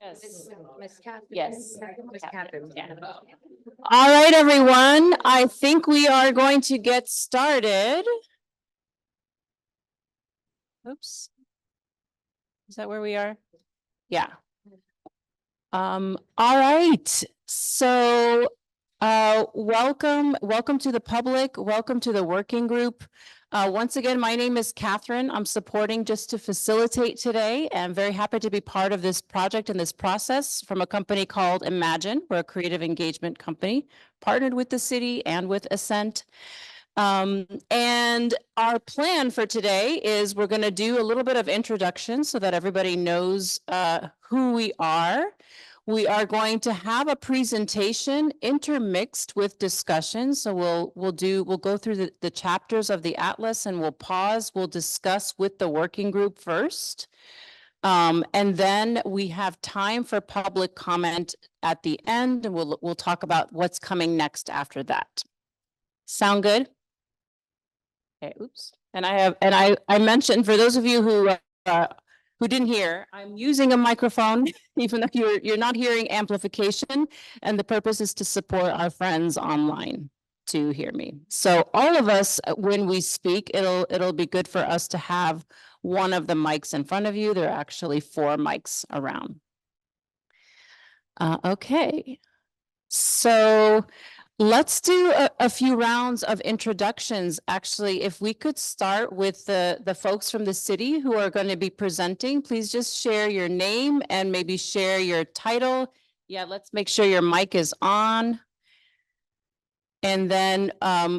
Yes. Miss Catherine. Yes. Miss Catherine. Yeah. All right, everyone. I think we are going to get started. Oops. Is that where we are? Yeah. All right. So welcome to the public. Welcome to the working group. Once again, my name is Catherine. I'm supporting just to facilitate today. I'm very happy to be part of this project and this process from a company called Imagine. We're a creative engagement company partnered with the city and with Ascent. And our plan for today is we're going to do a little bit of introduction so that everybody knows who we are. We are going to have a presentation intermixed with discussion. So we'll go through the chapters of the Atlas and we'll pause. We'll discuss with the working group first. And then we have time for public comment at the end, and we'll talk about what's coming next after that. Sound good? Okay, oops. And I mentioned for those of you who didn't hear, I'm using a microphone, even though you're not hearing amplification, and the purpose is to support our friends online to hear me. So all of us, when we speak, it'll be good for us to have one of the mics in front of you. There are actually 4 mics around. Okay. So let's do a few rounds of introductions. Actually, if we could start with the folks from the city who are going to be presenting, please just share your name and maybe share your title. Yeah, let's make sure your mic is on. And then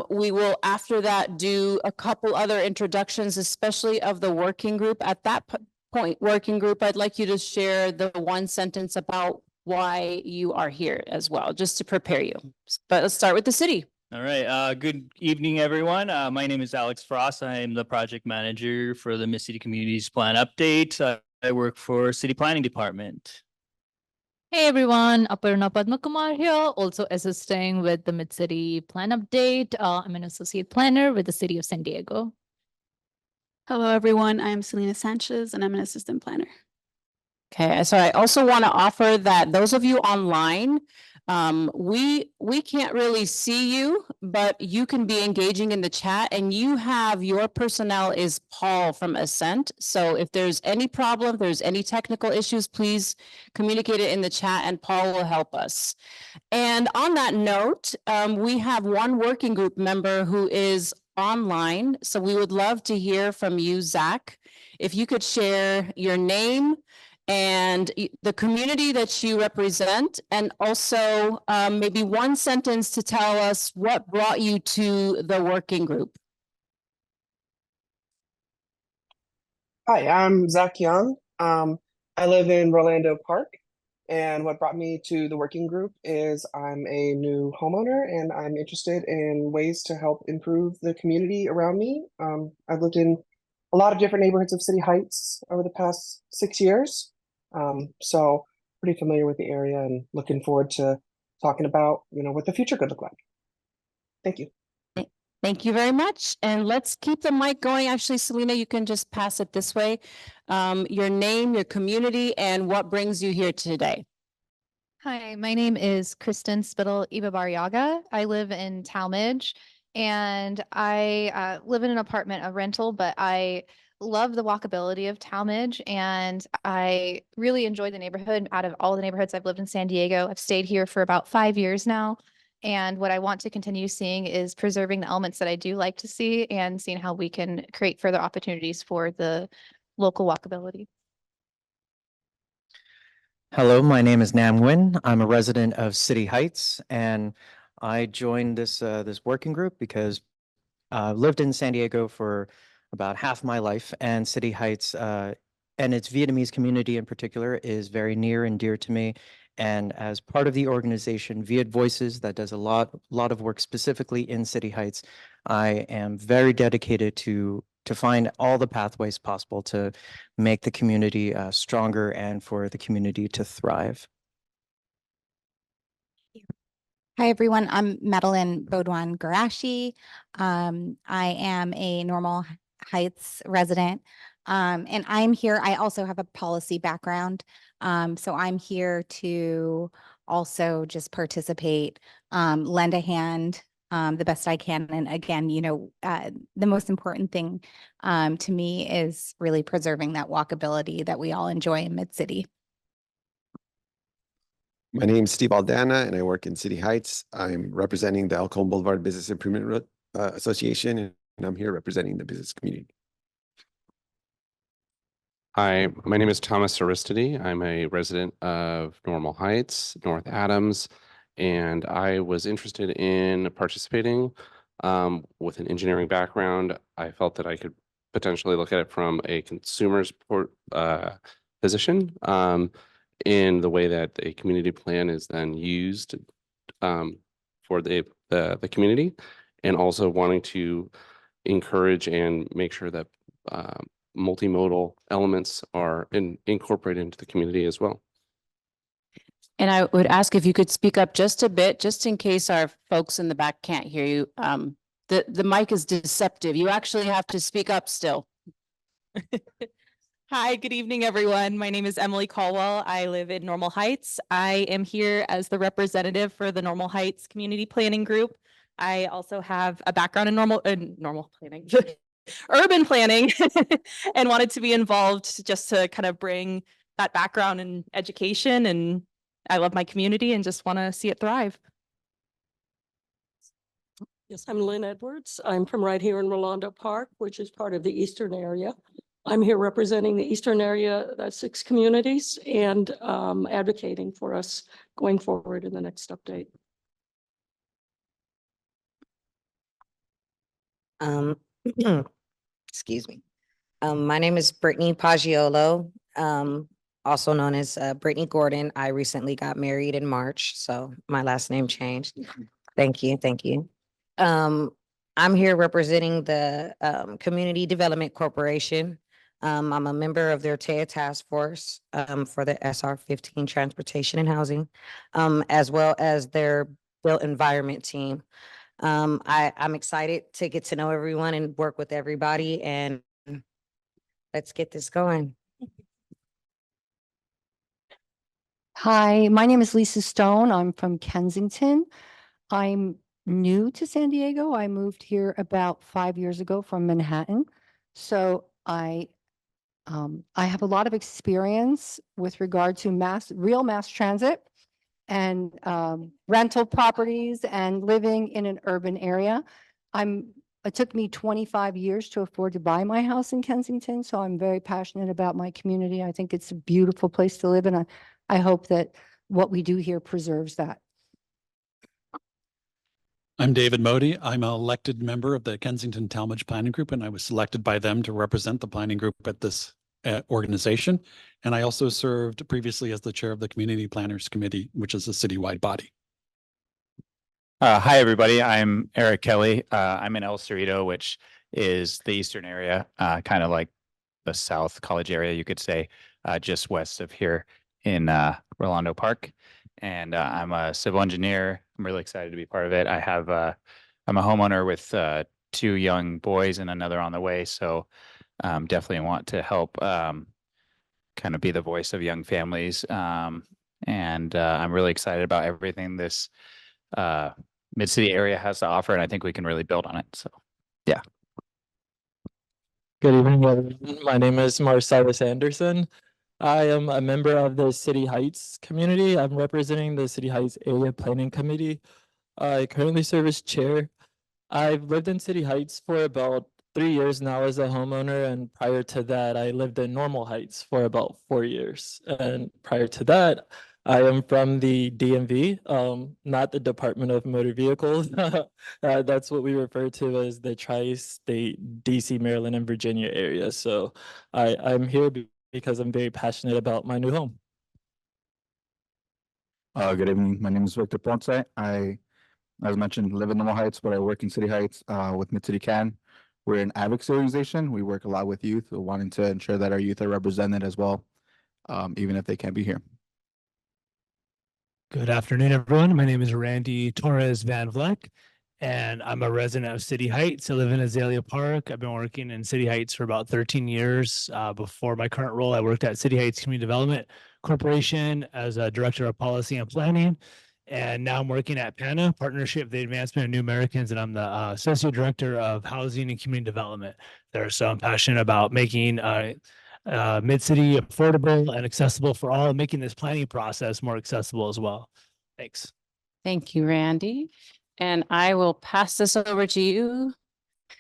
we will, after that, do a couple other introductions, especially of the working group. At that point, working group, I'd like you to share the one sentence about why you are here as well, just to prepare you. But let's start with the city. All right. Good evening, everyone. My name is Alex Frost. I am the project manager for the Mid-City Communities Plan Update. I work for City Planning Department. Hey everyone, Aparna Padmakumar here, also assisting with the Mid-City Plan Update. I'm an associate planner with the City of San Diego. Hello, everyone. I'm Selena Sanchez, and I'm an assistant planner. Okay, so I also want to offer that those of you online, we can't really see you, but you can be engaging in the chat, and your personnel is Paul from Ascent. So if there's any problem, if there's any technical issues, please communicate it in the chat and Paul will help us. And on that note, we have one working group member who is online. So we would love to hear from you, Zach. If you could share your name and the community that you represent, and also maybe one sentence to tell us what brought you to the working group. Hi, I'm Zach Young. I live in Rolando Park, and what brought me to the working group is I'm a new homeowner and I'm interested in ways to help improve the community around me. I've lived in a lot of different neighborhoods of City Heights over the past 6 years. So pretty familiar with the area and looking forward to talking about, what the future could look like. Thank you. Thank you very much. And let's keep the mic going. Actually, Selena, you can just pass it this way. Your name, your community, and what brings you here today. Hi, my name is Kristen Spittle Ibabarriaga. I live in Talmadge, and I live in an apartment, a rental, but I love the walkability of Talmadge, and I really enjoy the neighborhood. Out of all the neighborhoods I've lived in San Diego, I've stayed here for about 5 years now. And what I want to continue seeing is preserving the elements that I do like to see and seeing how we can create further opportunities for the local walkability. Hello, my name is Nam Nguyen. I'm a resident of City Heights, and I joined this working group because I've lived in San Diego for about half my life, and City Heights and its Vietnamese community in particular is very near and dear to me. And as part of the organization Viet Voices, that does a lot of work specifically in City Heights, I am very dedicated to find all the pathways possible to make the community stronger and for the community to thrive. Hi, everyone. I'm Madeline Baudouin Garashi. I am a Normal Heights resident. And I'm here, I also have a policy background. So I'm here to also just participate, lend a hand, the best I can. And again, the most important thing, to me is really preserving that walkability that we all enjoy in Mid-City. My name is Steve Aldana and I work in City Heights. I'm representing the El Cajon Boulevard Business Improvement Association, and I'm here representing the business community. Hi, my name is Thomas Aristide. I'm a resident of Normal Heights, North Adams, and I was interested in participating with an engineering background. I felt that I could potentially look at it from a consumer's position in the way that a community plan is then used for the community, and also wanting to encourage and make sure that multimodal elements are incorporated into the community as well. And I would ask if you could speak up just a bit, just in case our folks in the back can't hear you. The mic is deceptive. You actually have to speak up still. Hi, good evening, everyone. My name is Emily Caldwell. I live in Normal Heights. I am here as the representative for the Normal Heights Community Planning Group. I also have a background in normal planning, urban planning, and wanted to be involved just to kind of bring that background and education. And I love my community and just want to see it thrive. Yes, I'm Lynn Edwards. I'm from right here in Rolando Park, which is part of the Eastern area. I'm here representing the Eastern area, that's 6 communities, and advocating for us going forward in the next update. Excuse me. My name is Brittany Paggiolo, also known as Brittany Gordon. I recently got married in March, so my last name changed. Thank you, thank you. I'm here representing the Community Development Corporation. I'm a member of their TEA task force for the SR 15 Transportation and Housing, as well as their built environment team. I'm excited to get to know everyone and work with everybody, and let's get this going. Hi, my name is Lisa Stone. I'm from Kensington. I'm new to San Diego. I moved here about 5 years ago from Manhattan. So I have a lot of experience with regard to real mass transit and rental properties and living in an urban area. It took me 25 years to afford to buy my house in Kensington, so I'm very passionate about my community. I think it's a beautiful place to live, and I hope that what we do here preserves that. I'm David Modi. I'm an elected member of the Kensington Talmadge Planning Group, and I was selected by them to represent the planning group at this organization. And I also served previously as the chair of the Community Planners Committee, which is a citywide body. Hi, everybody. I'm Eric Kelly. I'm in El Cerrito, which is the eastern area, kind of like the South College area, you could say, just west of here in Rolando Park. And I'm a civil engineer. I'm really excited to be part of it. I'm a homeowner with 2 young boys and another on the way. So definitely want to help kind of be the voice of young families. And I'm really excited about everything this Mid-City area has to offer, and I think we can really build on it. So, yeah. Good evening, everyone. My name is Marcellus Anderson. I am a member of the City Heights community. I'm representing the City Heights Area Planning Committee. I currently serve as chair. I've lived in City Heights for about 3 years now as a homeowner, and prior to that, I lived in Normal Heights for about 4 years. And prior to that, I am from the DMV, not the Department of Motor Vehicles. That's what we refer to as the tri-state DC, Maryland, and Virginia area. So I'm here because I'm very passionate about my new home. Good evening. My name is Victor Ponce. I, as mentioned, live in Normal Heights, but I work in City Heights with Mid-City CAN. We're an advocacy organization. We work a lot with youth, wanting to ensure that our youth are represented as well, even if they can't be here. Good afternoon, everyone. My name is Randy Torres Van Vleck, and I'm a resident of City Heights. I live in Azalea Park. I've been working in City Heights for about 13 years. Before my current role, I worked at City Heights Community Development Corporation as a director of policy and planning. And now I'm working at PANA, Partnership for the Advancement of New Americans, and I'm the associate director of housing and community development there. So I'm passionate about making Mid-City affordable and accessible for all, and making this planning process more accessible as well. Thanks. Thank you, Randy. And I will pass this over to you.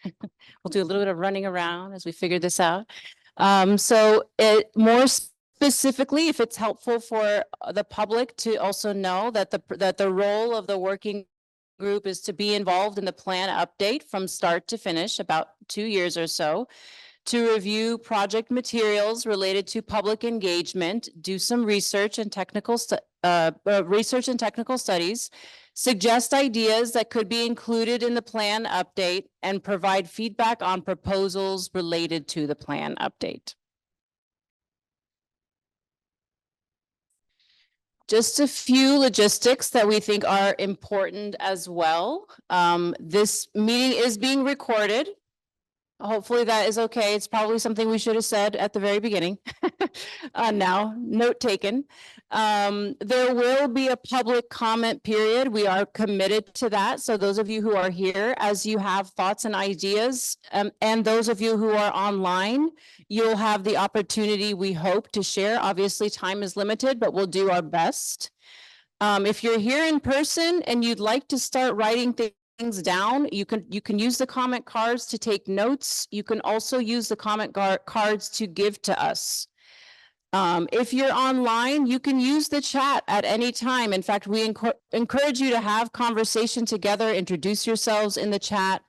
We'll do a little bit of running around as we figure this out. More specifically, if it's helpful for the public to also know that the role of the working group is to be involved in the plan update from start to finish, about 2 years or so, to review project materials related to public engagement, do some research and technical studies, suggest ideas that could be included in the plan update, and provide feedback on proposals related to the plan update. Just a few logistics that we think are important as well. This meeting is being recorded. Hopefully that is okay. It's probably something we should have said at the very beginning. Now, note taken. There will be a public comment period. We are committed to that. So those of you who are here, as you have thoughts and ideas, and those of you who are online, you'll have the opportunity, we hope, to share. Obviously, time is limited, but we'll do our best. If you're here in person and you'd like to start writing things down, you can use the comment cards to take notes. You can also use the comment cards to give to us. If you're online, you can use the chat at any time. In fact, we encourage you to have conversation together, introduce yourselves in the chat.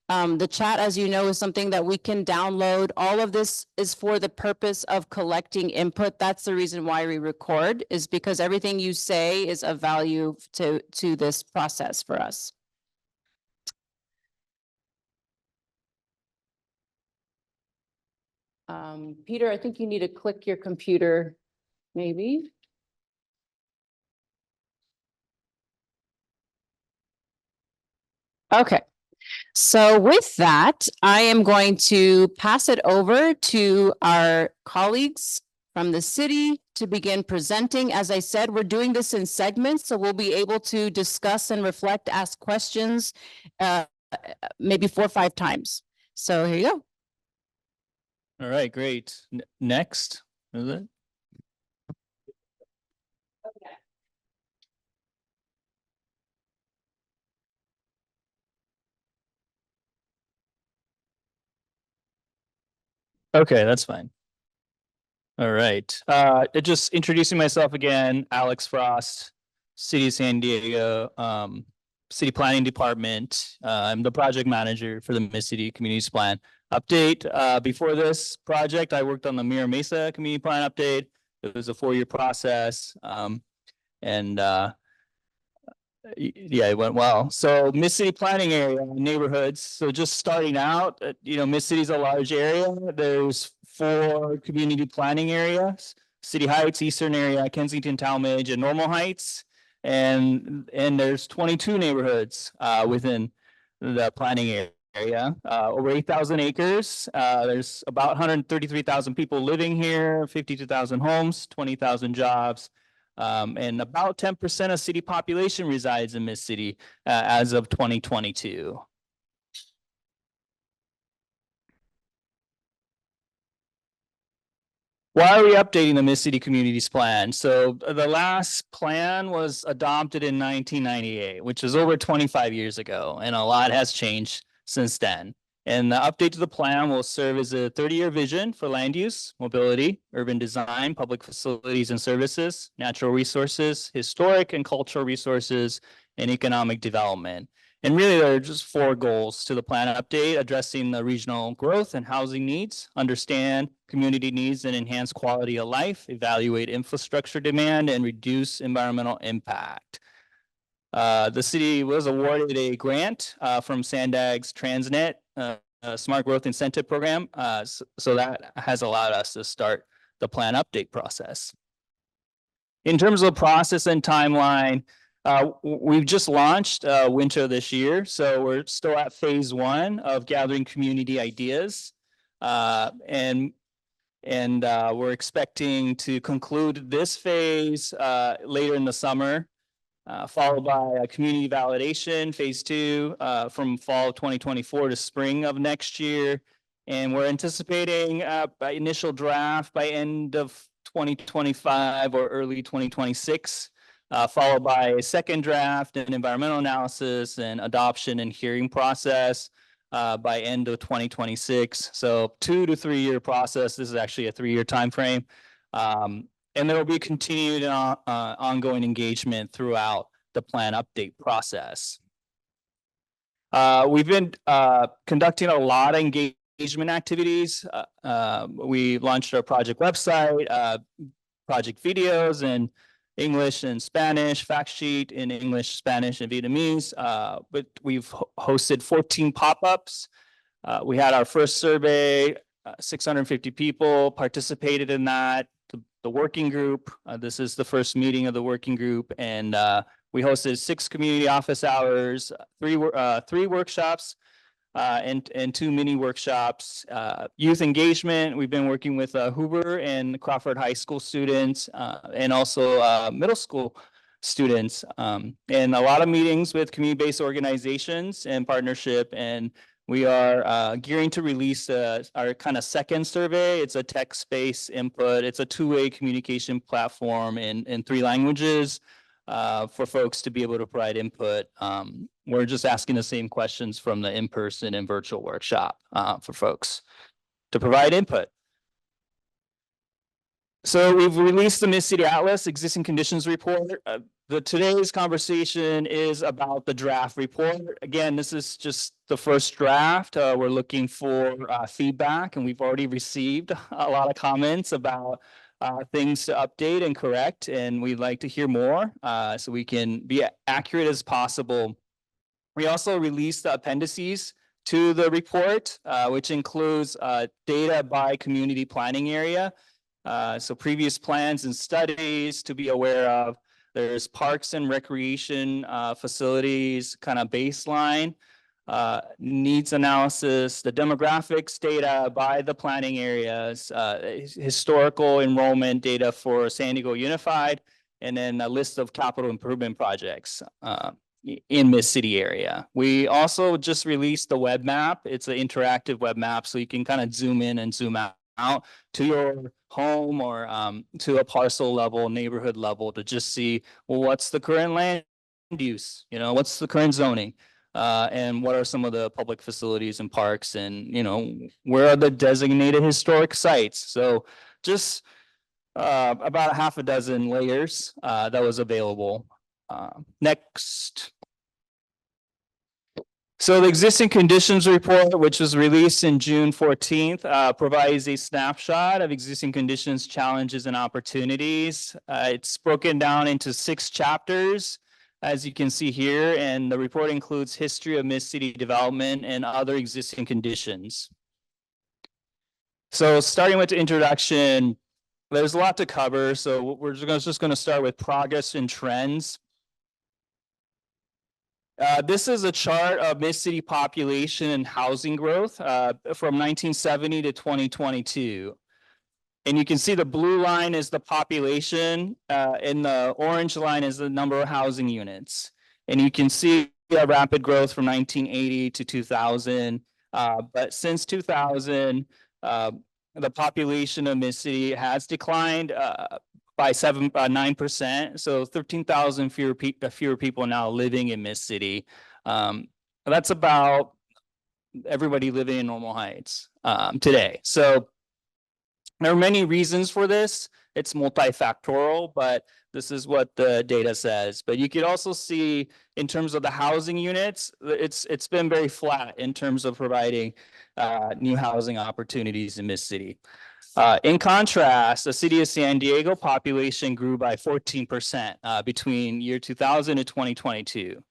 The chat, as you know, is something that we can download. All of this is for the purpose of collecting input. That's the reason why we record, is because everything you say is of value to this process for us. Peter, I think you need to click your computer, maybe. Okay, so with that, I am going to pass it over to our colleagues from the city to begin presenting. As I said, we're doing this in segments, so we'll be able to discuss and reflect, ask questions, maybe 4 or 5 times. So here you go. All right, great. Next, is it? Okay, that's fine. All right. Just introducing myself again, Alex Frost, City of San Diego, City Planning Department. I'm the project manager for the Mid-City Communities Plan update. Before this project, I worked on the Mira Mesa Community Plan update. It was a 4-year process. Yeah, it went well. So Mid-City planning area, neighborhoods. So just starting out, Mid-City's a large area. There's 4 community planning areas: City Heights, Eastern area, Kensington, Talmadge, and Normal Heights. And there's 22 neighborhoods within the planning area, over 8,000 acres. There's about 133,000 people living here, 52,000 homes, 20,000 jobs. And about 10% of city population resides in Mid-City as of 2022. Why are we updating the Mid-City Communities Plan? So the last plan was adopted in 1998, which is over 25 years ago, and a lot has changed since then. And the update to the plan will serve as a 30-year vision for land use, mobility, urban design, public facilities and services, natural resources, historic and cultural resources, and economic development. And really, there are just 4 goals to the plan update: addressing the regional growth and housing needs, understand community needs and enhance quality of life, evaluate infrastructure demand, and reduce environmental impact. The city was awarded a grant from Sandag's Transnet Smart Growth Incentive Program. So that has allowed us to start the plan update process. In terms of process and timeline, We've just launched winter this year, so we're still at phase 1 of gathering community ideas. And we're expecting to conclude this phase later in the summer, followed by a community validation, phase 2, from fall of 2024 to spring of next year. And we're anticipating by initial draft by end of 2025 or early 2026, followed by a second draft and environmental analysis and adoption and hearing process by end of 2026. So 2 to 3 year process. This is actually a 3-year time frame. And there will be continued ongoing engagement throughout the plan update process. We've been conducting a lot of engagement activities. We launched our project website, project videos in English and Spanish, fact sheet in English, Spanish, and Vietnamese. But we've hosted 14 pop-ups. We had our first survey, 650 people participated in that. The working group, this is the first meeting of the working group, and we hosted 6 community office hours, 3 workshops, and 2 mini workshops. Youth engagement, we've been working with Hoover and Crawford High School students, and also middle school students, and a lot of meetings with community-based organizations and partnership. And we are gearing to release our kind of second survey. It's a text-based input. It's a 2-way communication platform in 3 languages for folks to be able to provide input. We're just asking the same questions from the in-person and virtual workshop for folks to provide input. So we've released the Mid-City Atlas Existing Conditions Report. Today's conversation is about the draft report. Again, this is just the first draft. We're looking for feedback, and we've already received a lot of comments about things to update and correct, and we'd like to hear more so we can be accurate as possible. We also released the appendices to the report, which includes data by community planning area. So previous plans and studies to be aware of. There's parks and recreation facilities, kind of baseline, needs analysis, the demographics data by the planning areas, historical enrollment data for San Diego Unified, and then a list of capital improvement projects in Mid-City area. We also just released the web map. It's an interactive web map, so you can kind of zoom in and zoom out to your home or to a parcel level, neighborhood level, to just see, well, what's the current land use? You know, what's the current zoning? And what are some of the public facilities and parks, and, you know, where are the designated historic sites? So just about 6 layers that was available. Next. So the existing conditions report, which was released in June 14th, provides a snapshot of existing conditions, challenges, and opportunities. It's broken down into 6 chapters, as you can see here, and the report includes history of Mid-City development and other existing conditions. So starting with the introduction, there's a lot to cover, so we're just going to start with progress and trends. This is a chart of Mid-City population and housing growth from 1970 to 2022. And you can see the blue line is the population, and the orange line is the number of housing units. And you can see a rapid growth from 1980 to 2000. But since 2000, the population of Mid-City has declined by 9%. So 13,000 fewer people now living in Mid-City. That's about everybody living in Normal Heights today. So there are many reasons for this. It's multifactorial, but this is what the data says. But you could also see in terms of the housing units, it's been very flat in terms of providing new housing opportunities in Mid-City. In contrast, the city of San Diego population grew by 14% between year 2000 and 2022.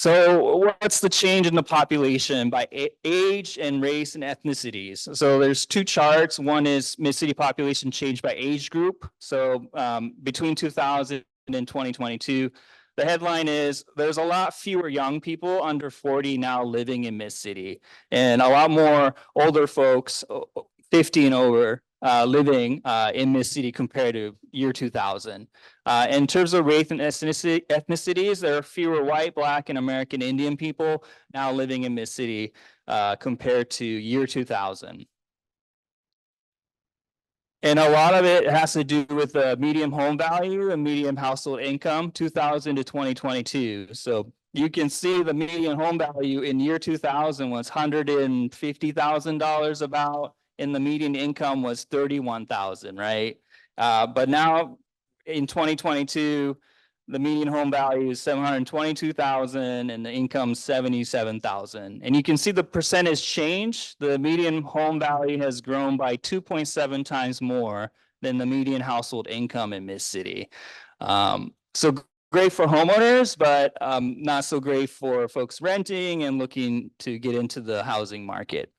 So what's the change in the population by age and race and ethnicities? So there's two charts. One is Mid-City population change by age group. So between 2000 and 2022, the headline is there's a lot fewer young people under 40 now living in Mid-City, and a lot more older folks 50 and over living in Mid-City compared to year 2000. In terms of race and ethnicities, there are fewer white, Black, and American Indian people now living in Mid-City compared to year 2000. And a lot of it has to do with the median home value and median household income, 2000 to 2022. So you can see the median home value in year 2000 was $150,000 about, and the median income was 31,000, right? But now in 2022, the median home value is 722,000 and the income 77,000. And you can see the percentage change. The median home value has grown by 2.7 times more than the median household income in Mid-City. So great for homeowners, but not so great for folks renting and looking to get into the housing market.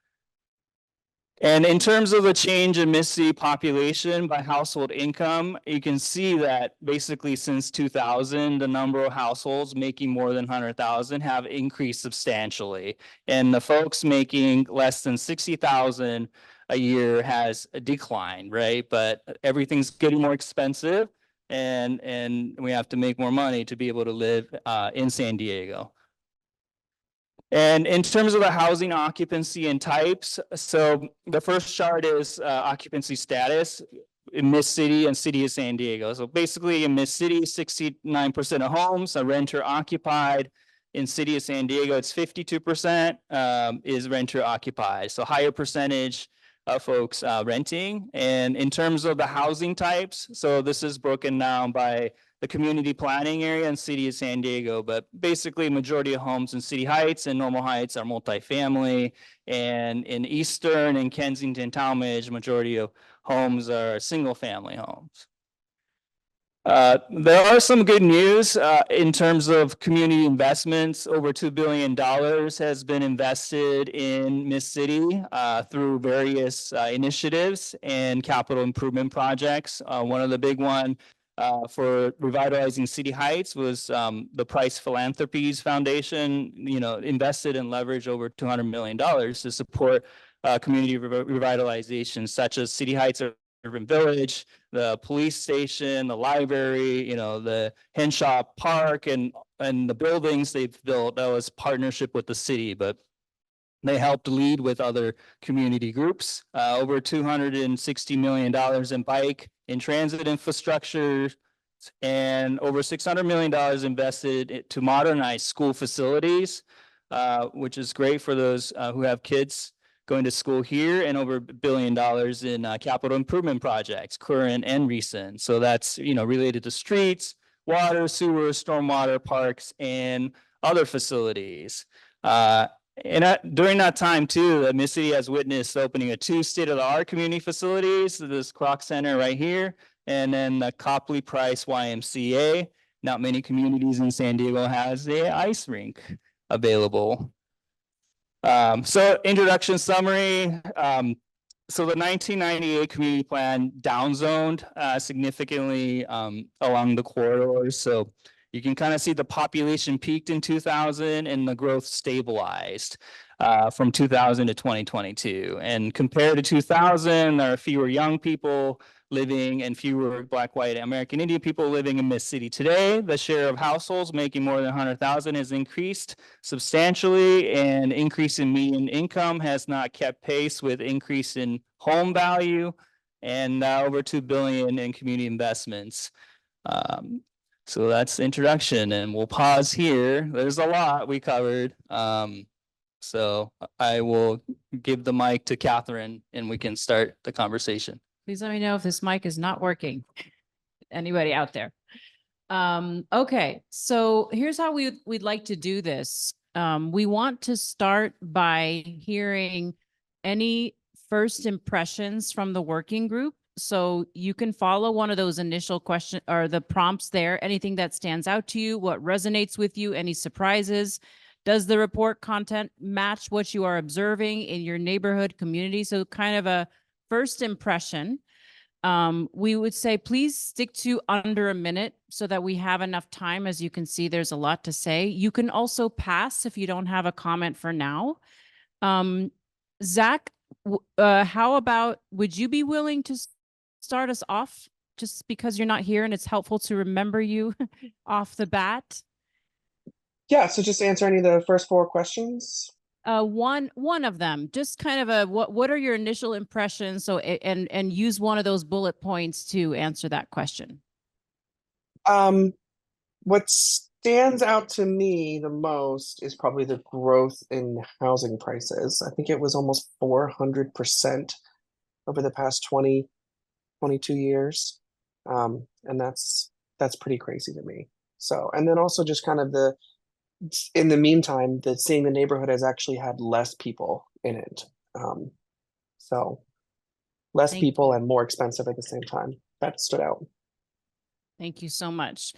And in terms of the change in Mid-City population by household income, you can see that basically since 2000, the number of households making more than 100,000 have increased substantially. And the folks making less than 60,000 a year has declined, right? But everything's getting more expensive, and we have to make more money to be able to live in San Diego. And in terms of the housing occupancy and types, so the first chart is occupancy status in Mid-City and City of San Diego. So basically in Mid-City, 69% of homes are renter occupied. In City of San Diego, it's 52% is renter occupied. So higher percentage of folks renting. And in terms of the housing types, so this is broken down by the community planning area in City of San Diego, but basically majority of homes in City Heights and Normal Heights are multifamily, and in Eastern and Kensington, Talmadge, majority of homes are single family homes. There are some good news in terms of community investments. Over $2 billion has been invested in Mid-City through various initiatives and capital improvement projects. One of the big one for revitalizing City Heights was the Price Philanthropies Foundation, invested and leveraged over $200 million to support community revitalization, such as City Heights Urban Village, the police station, the library, the Henshaw Park, and the buildings they've built. That was partnership with the city, but they helped lead with other community groups. Over $260 million in bike and transit infrastructure, and over $600 million invested to modernize school facilities, which is great for those who have kids going to school here, and over $1 billion in capital improvement projects, current and recent. So that's, related to streets, water, sewer, stormwater, parks, and other facilities. During that time too, the Mid-City has witnessed the opening of 2 state-of-the-art community facilities, this Kroc Center right here, and then the Copley Price YMCA. Not many communities in San Diego has the ice rink available. So introduction summary. So the 1998 community plan downzoned significantly along the corridors. So you can kind of see the population peaked in 2000 and the growth stabilized from 2000 to 2022. And compared to 2000, there are fewer young people living and fewer Black, white, American Indian people living in Mid-City today. The share of households making more than 100,000 has increased substantially, and increase in median income has not kept pace with increase in home value, and over $2 billion in community investments. So that's the introduction, and we'll pause here. There's a lot we covered. So I will give the mic to Catherine and we can start the conversation. Please let me know if this mic is not working. Anybody out there? Okay, so here's how we'd like to do this. We want to start by hearing any first impressions from the working group So you can follow one of those initial question or the prompts there. Anything that stands out to you, what resonates with you, any surprises? Does the report content match what you are observing in your neighborhood community? So kind of a first impression. We would say, please stick to under a minute so that we have enough time. As you can see, there's a lot to say. You can also pass if you don't have a comment for now. Zach, how about, would you be willing to start us off just because you're not here and it's helpful to remember you off the bat? Yeah, so just answer any of the first 4 questions. One of them, just kind of a what are your initial impressions? So and use one of those bullet points to answer that question. What stands out to me the most is probably the growth in housing prices. I think it was almost 400% over the past 22 years. And that's pretty crazy to me. So, and then also just kind of in the meantime, that seeing the neighborhood has actually had less people in it. So less people and more expensive at the same time. That stood out. Thank you so much.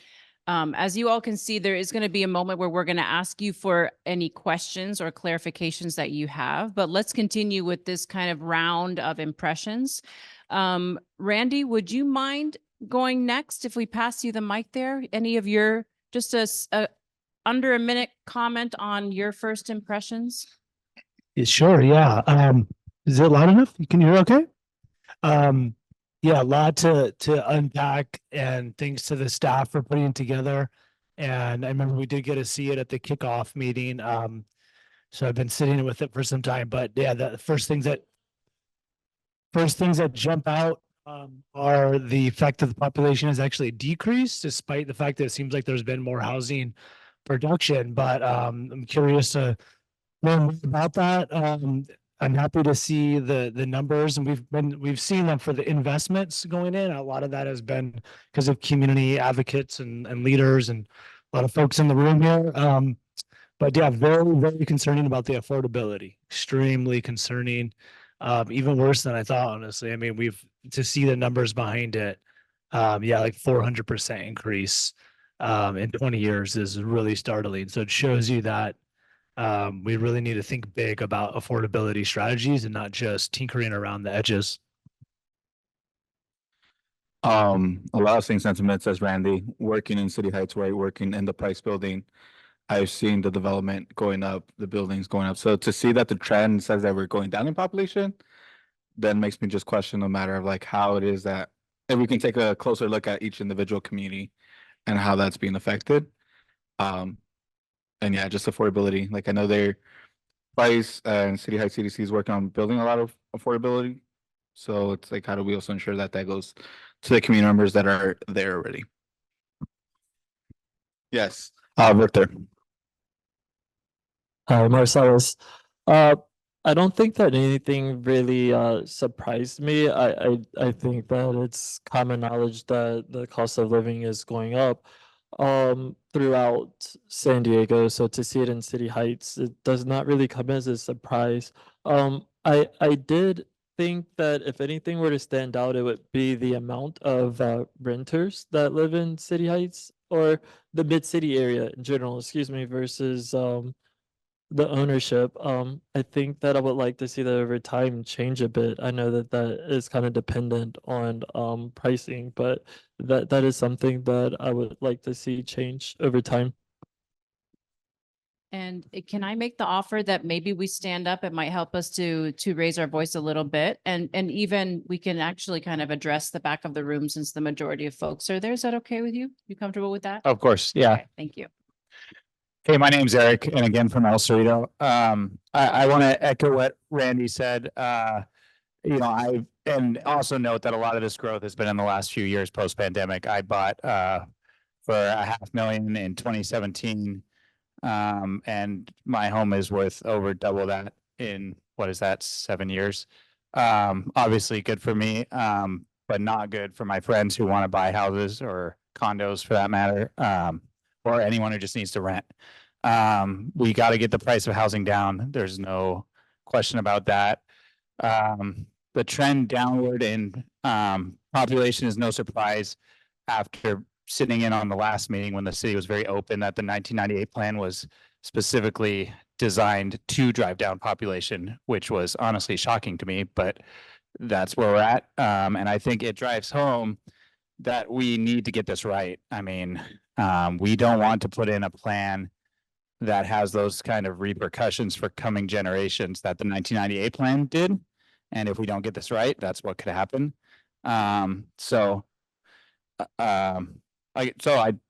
As you all can see, there is going to be a moment where we're going to ask you for any questions or clarifications that you have, but let's continue with this kind of round of impressions. Randy, would you mind going next if we pass you the mic there? Any of your, just a under a minute comment on your first impressions? Sure, yeah. Is it loud enough? Can you hear okay? Yeah, a lot to unpack, and thanks to the staff for putting it together. And I remember we did get to see it at the kickoff meeting. So I've been sitting with it for some time, but yeah, the first things that jump out are the fact that the population has actually decreased, despite the fact that it seems like there's been more housing production. But I'm curious to learn more about that. I'm happy to see the numbers, and we've seen them for the investments going in. A lot of that has been because of community advocates and leaders and a lot of folks in the room here. But yeah, very, very concerning about the affordability. Extremely concerning. Even worse than I thought, honestly. I mean, to see the numbers behind it. Yeah, like 400% increase in 20 years is really startling. So it shows you that we really need to think big about affordability strategies and not just tinkering around the edges. A lot of same sentiments as Randy. Working in City Heights, right? Working in the Price Building, I've seen the development going up, the buildings going up. So to see that the trend says that we're going down in population, then makes me just question the matter of like how it is that if we can take a closer look at each individual community and how that's being affected. And yeah, just affordability. Like I know their Price and City Heights CDC is working on building a lot of affordability. So it's like, how do we also ensure that that goes to the community members that are there already? Yes, Victor. Hi, Marcellus. I don't think that anything really surprised me. I think that it's common knowledge that the cost of living is going up throughout San Diego. So to see it in City Heights, it does not really come as a surprise. I did think that if anything were to stand out, it would be the amount of renters that live in City Heights or the mid-city area in general, excuse me, versus the ownership. I think that I would like to see that over time change a bit. I know that that is kind of dependent on pricing, but that is something that I would like to see change over time. And can I make the offer that maybe we stand up? It might help us to raise our voice a little bit, and even we can actually kind of address the back of the room since the majority of folks are there. Is that okay with you? You comfortable with that? Of course, yeah. Okay, thank you. Hey, my name's Eric, and again from El Cerrito. I want to echo what Randy said. And also note that a lot of this growth has been in the last few years post-pandemic. I bought for $500,000 in 2017, and my home is worth over double that in, what is that, 7 years? Obviously good for me, but not good for my friends who want to buy houses or condos for that matter. Or anyone who just needs to rent. We got to get the price of housing down. There's no question about that. The trend downward in Population is no surprise after sitting in on the last meeting when the city was very open that the 1998 plan was specifically designed to drive down population, which was honestly shocking to me, but that's where we're at. And I think it drives home that we need to get this right. I mean, we don't want to put in a plan that has those kind of repercussions for coming generations that the 1998 plan did. And if we don't get this right, that's what could happen. I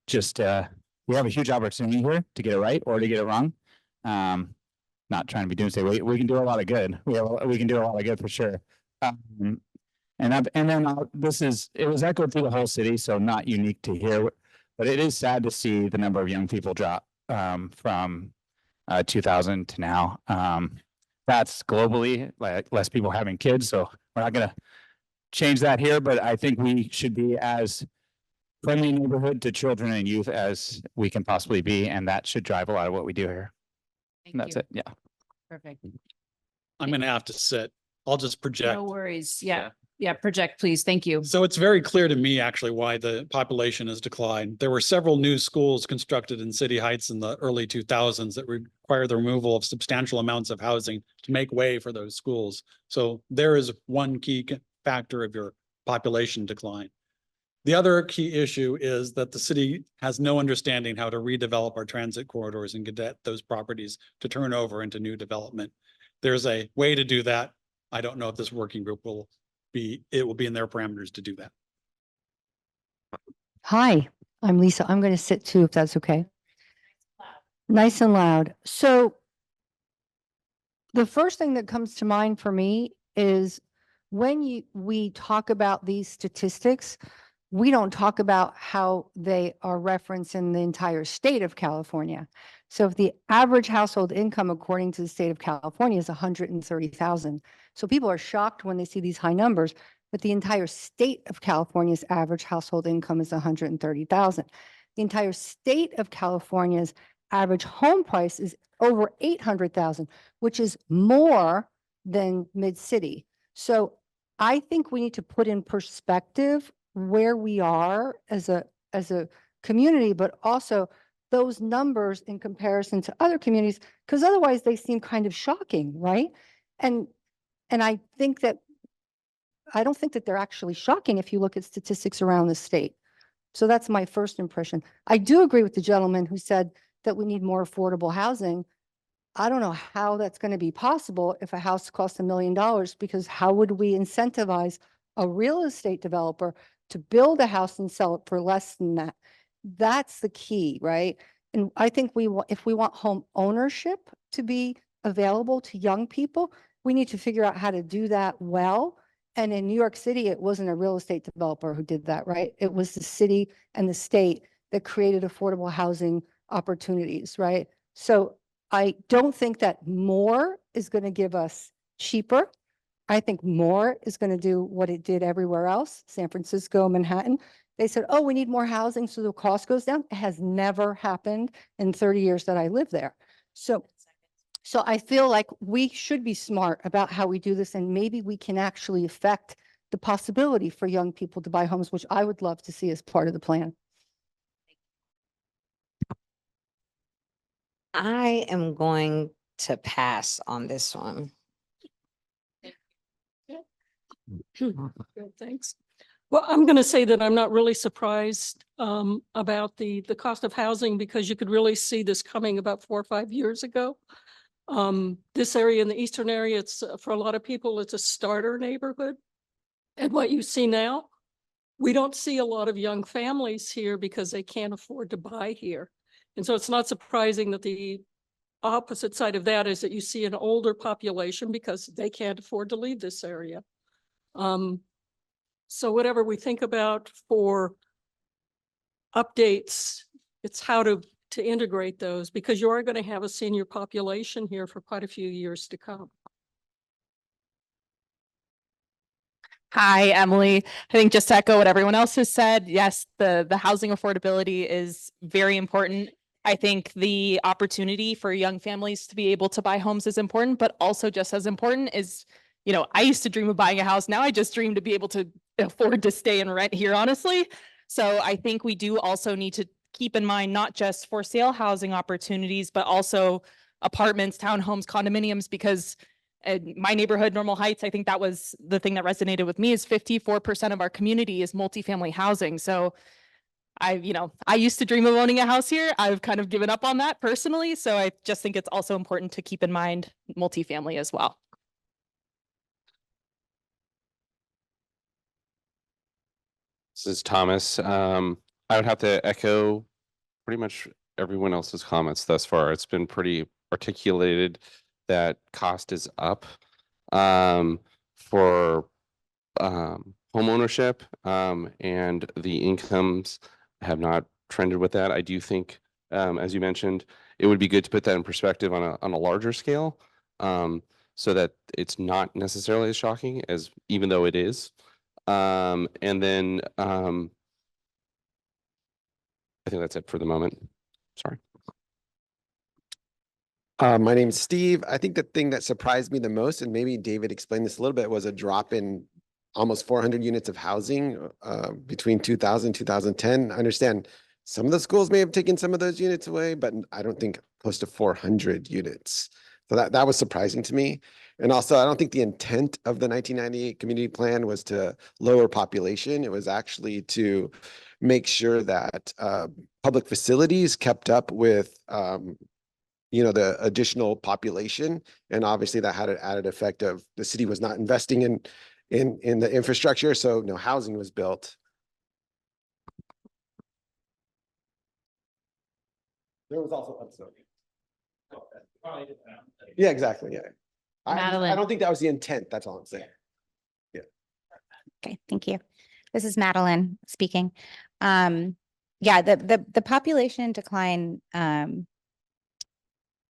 just, we have a huge opportunity here to get it right or to get it wrong. Not trying to be doomsday. We can do a lot of good. We can do a lot of good for sure. It was echoed through the whole city, so not unique to here, but it is sad to see the number of young people drop from 2000 to now. That's globally, like less people having kids, so we're not gonna change that here, but I think we should be as friendly neighborhood to children and youth as we can possibly be, and that should drive a lot of what we do here. And that's it, yeah. Perfect. I'm gonna have to sit. I'll just project. No worries. Yeah. Yeah, project, please. Thank you. So it's very clear to me actually why the population has declined. There were several new schools constructed in City Heights in the early 2000s that required the removal of substantial amounts of housing to make way for those schools. So there is one key factor of your population decline. The other key issue is that the city has no understanding how to redevelop our transit corridors and get those properties to turn over into new development. There's a way to do that. I don't know if this working group will be in their parameters to do that. Hi, I'm Lisa. I'm going to sit too, if that's okay. Nice and loud. So the first thing that comes to mind for me is when we talk about these statistics, we don't talk about how they are referenced in the entire state of California. So if the average household income according to the state of California is 130,000. So people are shocked when they see these high numbers, but the entire state of California's average household income is 130,000. The entire state of California's average home price is over 800,000, which is more than mid-city. So I think we need to put in perspective where we are as a community, but also those numbers in comparison to other communities, because otherwise they seem kind of shocking, right? And I think that I don't think that they're actually shocking if you look at statistics around the state. So that's my first impression. I do agree with the gentleman who said that we need more affordable housing. I don't know how that's going to be possible if a house costs $1 million, because how would we incentivize a real estate developer to build a house and sell it for less than that? That's the key, right? And I think if we want home ownership to be available to young people, we need to figure out how to do that well. And in New York City, it wasn't a real estate developer who did that, right? It was the city and the state that created affordable housing opportunities, right? So I don't think that more is going to give us cheaper. I think more is going to do what it did everywhere else, San Francisco, Manhattan. They said, oh, we need more housing so the cost goes down. It has never happened in 30 years that I lived there. So I feel like we should be smart about how we do this, and maybe we can actually affect the possibility for young people to buy homes, which I would love to see as part of the plan. I am going to pass on this one. Good, thanks. Well, I'm going to say that I'm not really surprised about the cost of housing, because you could really see this coming about 4 or 5 years ago. This area in the eastern area, it's for a lot of people, it's a starter neighborhood. And what you see now, we don't see a lot of young families here because they can't afford to buy here. And so it's not surprising that the opposite side of that is that you see an older population because they can't afford to leave this area. So whatever we think about for updates, it's how to integrate those, because you are going to have a senior population here for quite a few years to come. Hi, Emily. I think just to echo what everyone else has said, yes, the housing affordability is very important. I think the opportunity for young families to be able to buy homes is important, but also just as important is, you know, I used to dream of buying a house. Now I just dream to be able to afford to stay and rent here, honestly. So I think we do also need to keep in mind not just for sale housing opportunities, but also apartments, townhomes, condominiums, because in my neighborhood, Normal Heights, I think that was the thing that resonated with me is 54% of our community is multifamily housing. So I used to dream of owning a house here. I've kind of given up on that personally. So I just think it's also important to keep in mind multifamily as well. This is Thomas. I would have to echo pretty much everyone else's comments thus far. It's been pretty articulated that cost is up for home ownership, and the incomes have not trended with that. I do think, as you mentioned, it would be good to put that in perspective on a larger scale, so that it's not necessarily as shocking as even though it is. And then I think that's it for the moment. Sorry. My name's Steve. I think the thing that surprised me the most, and maybe David explained this a little bit, was a drop in almost 400 units of housing between 2000 and 2010. I understand some of the schools may have taken some of those units away, but I don't think close to 400 units. So that was surprising to me. And also, I don't think the intent of the 1998 community plan was to lower population. It was actually to make sure that public facilities kept up with the additional population. And obviously that had an added effect of the city was not investing in the infrastructure. So no housing was built. There was also yeah, exactly. Yeah. I Madeline. don't think that was the intent. That's all I'm saying. Yeah. Okay, thank you. This is Madeline speaking. Yeah, the population decline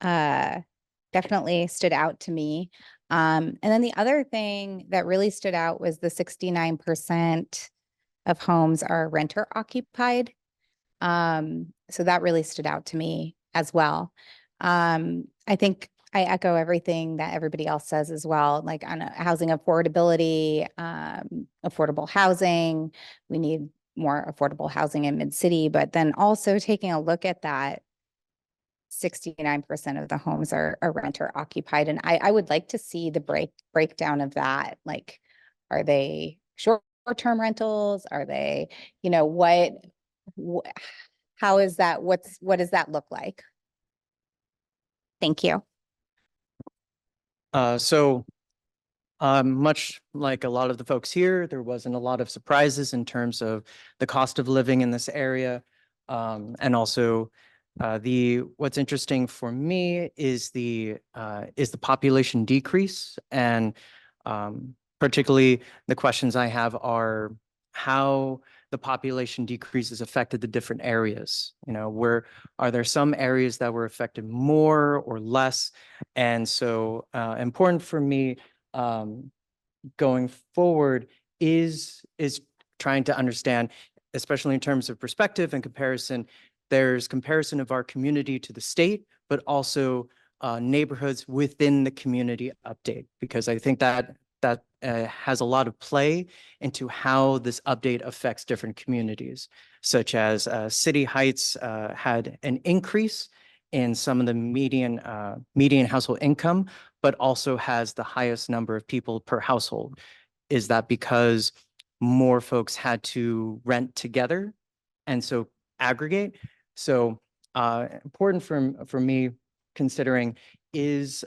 definitely stood out to me. And then the other thing that really stood out was the 69% of homes are renter occupied. So that really stood out to me as well. I think I echo everything that everybody else says as well, like on housing affordability, affordable housing. We need more affordable housing in mid-city, but then also taking a look at that 69% of the homes are renter occupied. And I would like to see the breakdown of that. Like, are they short-term rentals? Are they, how is that? What does that look like? Thank you. Much like a lot of the folks here, there wasn't a lot of surprises in terms of the cost of living in this area. And also what's interesting for me is the population decrease, and particularly the questions I have are how the population decreases affected the different areas. Where are there some areas that were affected more or less? And so important for me going forward is trying to understand, especially in terms of perspective and comparison. There's comparison of our community to the state, but also neighborhoods within the community update, because I think that has a lot of play into how this update affects different communities, such as City Heights had an increase in some of the median household income, but also has the highest number of people per household. Is that because more folks had to rent together and so aggregate? So important for me considering is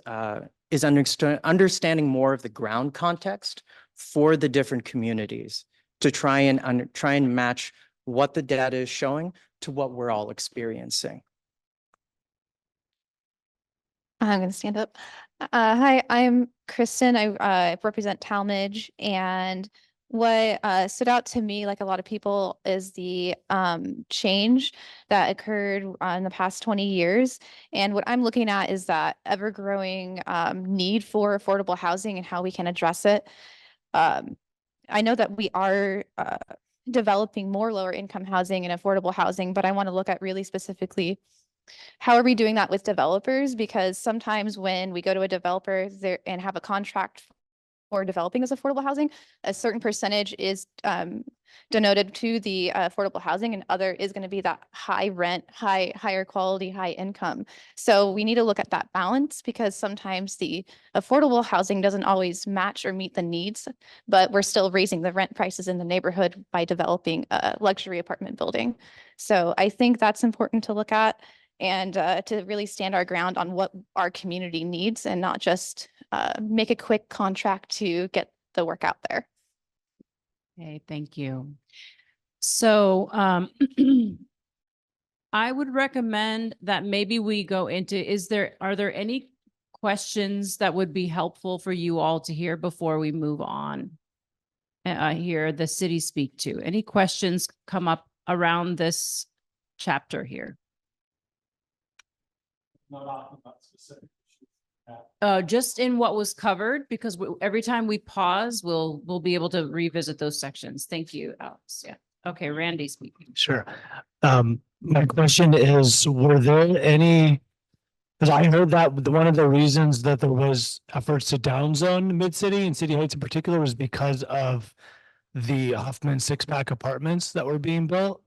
understanding more of the ground context for the different communities to try and match what the data is showing to what we're all experiencing. I'm going to stand up. Hi, I'm Kristen. I represent Talmadge, and what stood out to me, like a lot of people, is the change that occurred in the past 20 years. And what I'm looking at is that ever-growing need for affordable housing and how we can address it. I know that we are developing more lower income housing and affordable housing, but I want to look at really specifically how are we doing that with developers? Because sometimes when we go to a developer and have a contract or developing as affordable housing. A certain percentage is denoted to the affordable housing, and other is going to be that high rent, higher quality, high income. So we need to look at that balance, because sometimes the affordable housing doesn't always match or meet the needs, but we're still raising the rent prices in the neighborhood by developing a luxury apartment building. So I think that's important to look at, and to really stand our ground on what our community needs, and not just make a quick contract to get the work out there. Okay, thank you. So I would recommend that maybe we go into, are there any questions that would be helpful for you all to hear before we move on? Hear the city speak to. Any questions come up around this chapter here? Not specific. Just in what was covered, because every time we pause, we'll be able to revisit those sections. Thank you, Alex. Yeah. Okay, Randy speaking. Sure. My question is, were there any, because I heard that one of the reasons that there was efforts to downzone Mid-City and City Heights in particular was because of the Huffman six-pack apartments that were being built.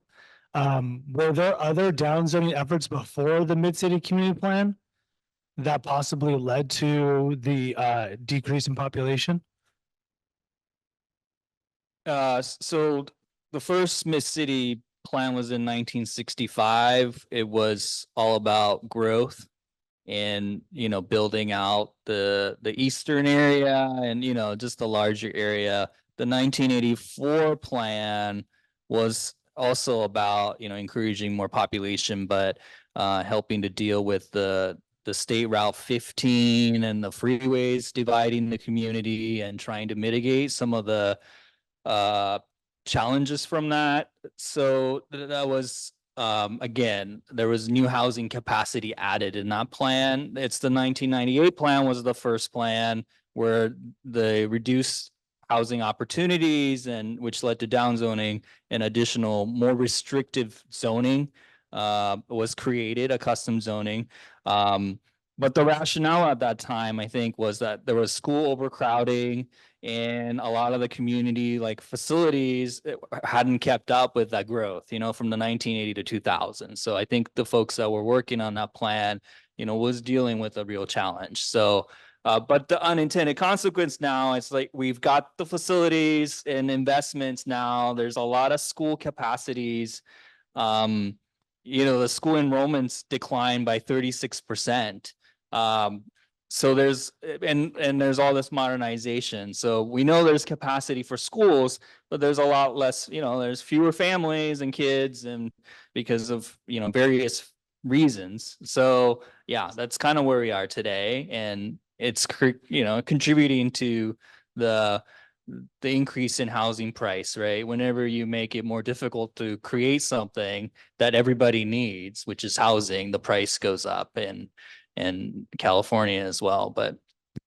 Were there other downzoning efforts before the Mid-City Community Plan that possibly led to the decrease in population? So the first Mid-City plan was in 1965. It was all about growth and, building out the eastern area and, just the larger area. The 1984 plan was also about, encouraging more population, but helping to deal with the State Route 15 and the freeways dividing the community and trying to mitigate some of the challenges from that. So that was, again, there was new housing capacity added in that plan. It's the 1998 plan was the first plan where the reduced housing opportunities and which led to downzoning and additional more restrictive zoning was created, a custom zoning. But the rationale at that time, I think, was that there was school overcrowding and a lot of the community facilities hadn't kept up with that growth, from the 1980 to 2000. So I think the folks that were working on that plan, was dealing with a real challenge. So, but the unintended consequence now, it's like we've got the facilities and investments now. There's a lot of school capacities. The school enrollments declined by 36%. So there's all this modernization. So we know there's capacity for schools, but there's a lot less, there's fewer families and kids, and because of, various reasons. So yeah, that's kind of where we are today. And it's, contributing to the increase in housing price, right? Whenever you make it more difficult to create something that everybody needs, which is housing, the price goes up and California as well. But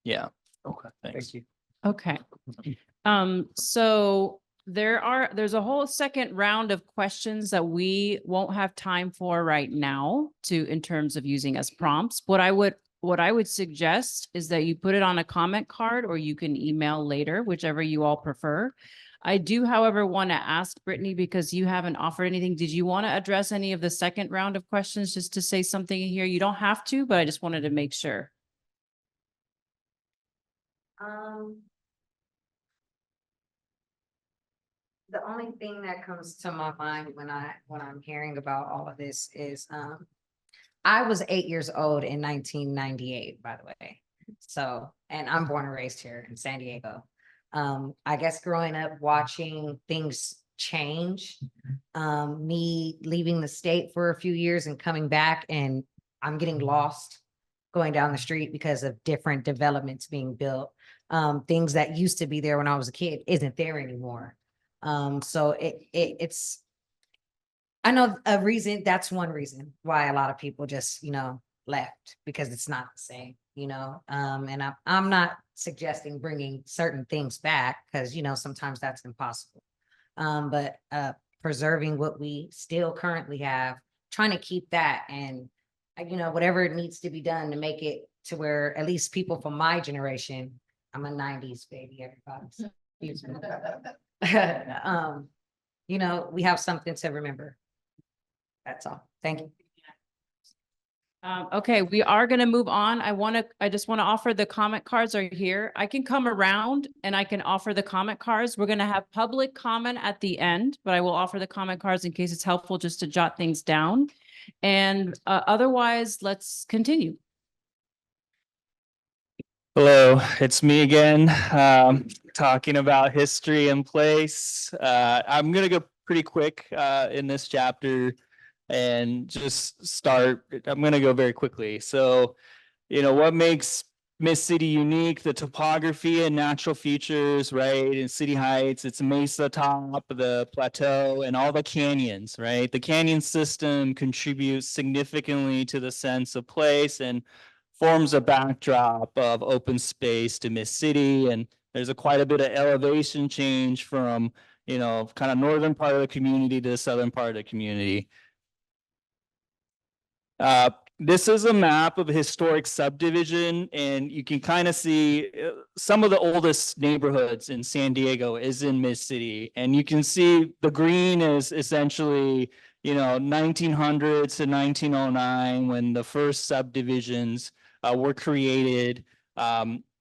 yeah. Okay. Thanks. Thank you. Okay. So there's a whole second round of questions that we won't have time for right now in terms of using as prompts. What I would suggest is that you put it on a comment card, or you can email later, whichever you all prefer. I do, however, want to ask Brittany, because you haven't offered anything. Did you want to address any of the second round of questions, just to say something here? You don't have to, but I just wanted to make sure. The only thing that comes to my mind when I'm hearing about all of this is, I was 8 years old in 1998, by the way. So, and I'm born and raised here in San Diego. I guess growing up watching things change, me leaving the state for a few years and coming back, and I'm getting lost going down the street because of different developments being built. Things that used to be there when I was a kid isn't there anymore. So it's, I know that's one reason why a lot of people just, left, because it's not the same, and I'm not suggesting bringing certain things back, because, sometimes that's impossible. But preserving what we still currently have, trying to keep that, and, whatever needs to be done to make it to where at least people from my generation I'm a nineties baby, everybody. So excuse me. You know, we have something to remember. That's all. Thank you. Okay, we are gonna move on. I just want to offer the comment cards are here. I can come around and I can offer the comment cards. We're gonna have public comment at the end, but I will offer the comment cards in case it's helpful just to jot things down. And otherwise, let's continue. Hello, it's me again, talking about history and place. I'm gonna go pretty quick in this chapter and just start. I'm gonna go very quickly. So, what makes Miss City unique? The topography and natural features, right? In City Heights, it's Mesa Top, the plateau, and all the canyons, right? The canyon system contributes significantly to the sense of place and forms a backdrop of open space to Miss City. And there's quite a bit of elevation change from, kind of northern part of the community to the southern part of the community. This is a map of a historic subdivision, and you can kind of see some of the oldest neighborhoods in San Diego is in Miss City. And you can see the green is essentially, 1900s to 1909 when the first subdivisions were created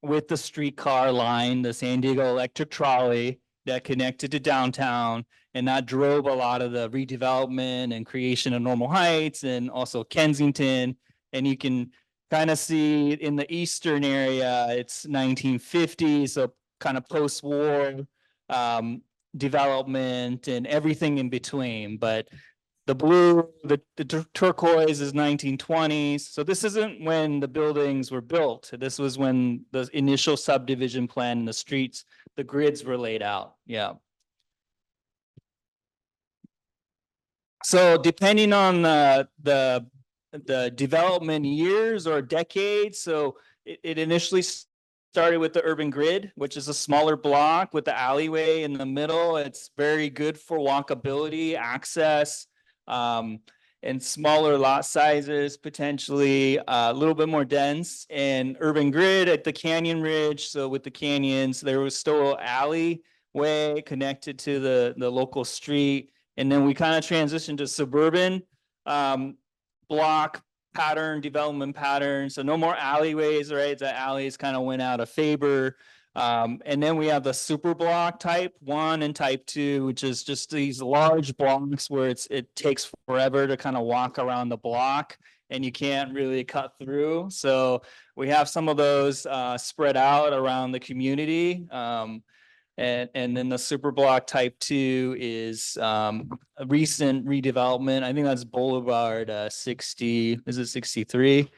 with the streetcar line, the San Diego Electric Trolley that connected to downtown. And that drove a lot of the redevelopment and creation of Normal Heights and also Kensington. And you can kind of see in the eastern area, it's 1950, so kind of post-war development and everything in between. But the blue, the turquoise is 1920s. So this isn't when the buildings were built. This was when the initial subdivision plan in the streets, the grids were laid out. Yeah. So depending on the development years or decades, so it initially started with the urban grid, which is a smaller block with the alleyway in the middle. It's very good for walkability, access, and smaller lot sizes, potentially a little bit more dense. And urban grid at the Canyon Ridge, so with the canyons, there was still an alleyway connected to the local street. And then we kind of transitioned to suburban block pattern, development pattern. So no more alleyways, right? The alleys kind of went out of favor. And then we have the super block type 1 and type 2, which is just these large blocks where it takes forever to kind of walk around the block and you can't really cut through. So we have some of those spread out around the community. And then the super block type 2 is a recent redevelopment. I think that's Boulevard 60, is it 63?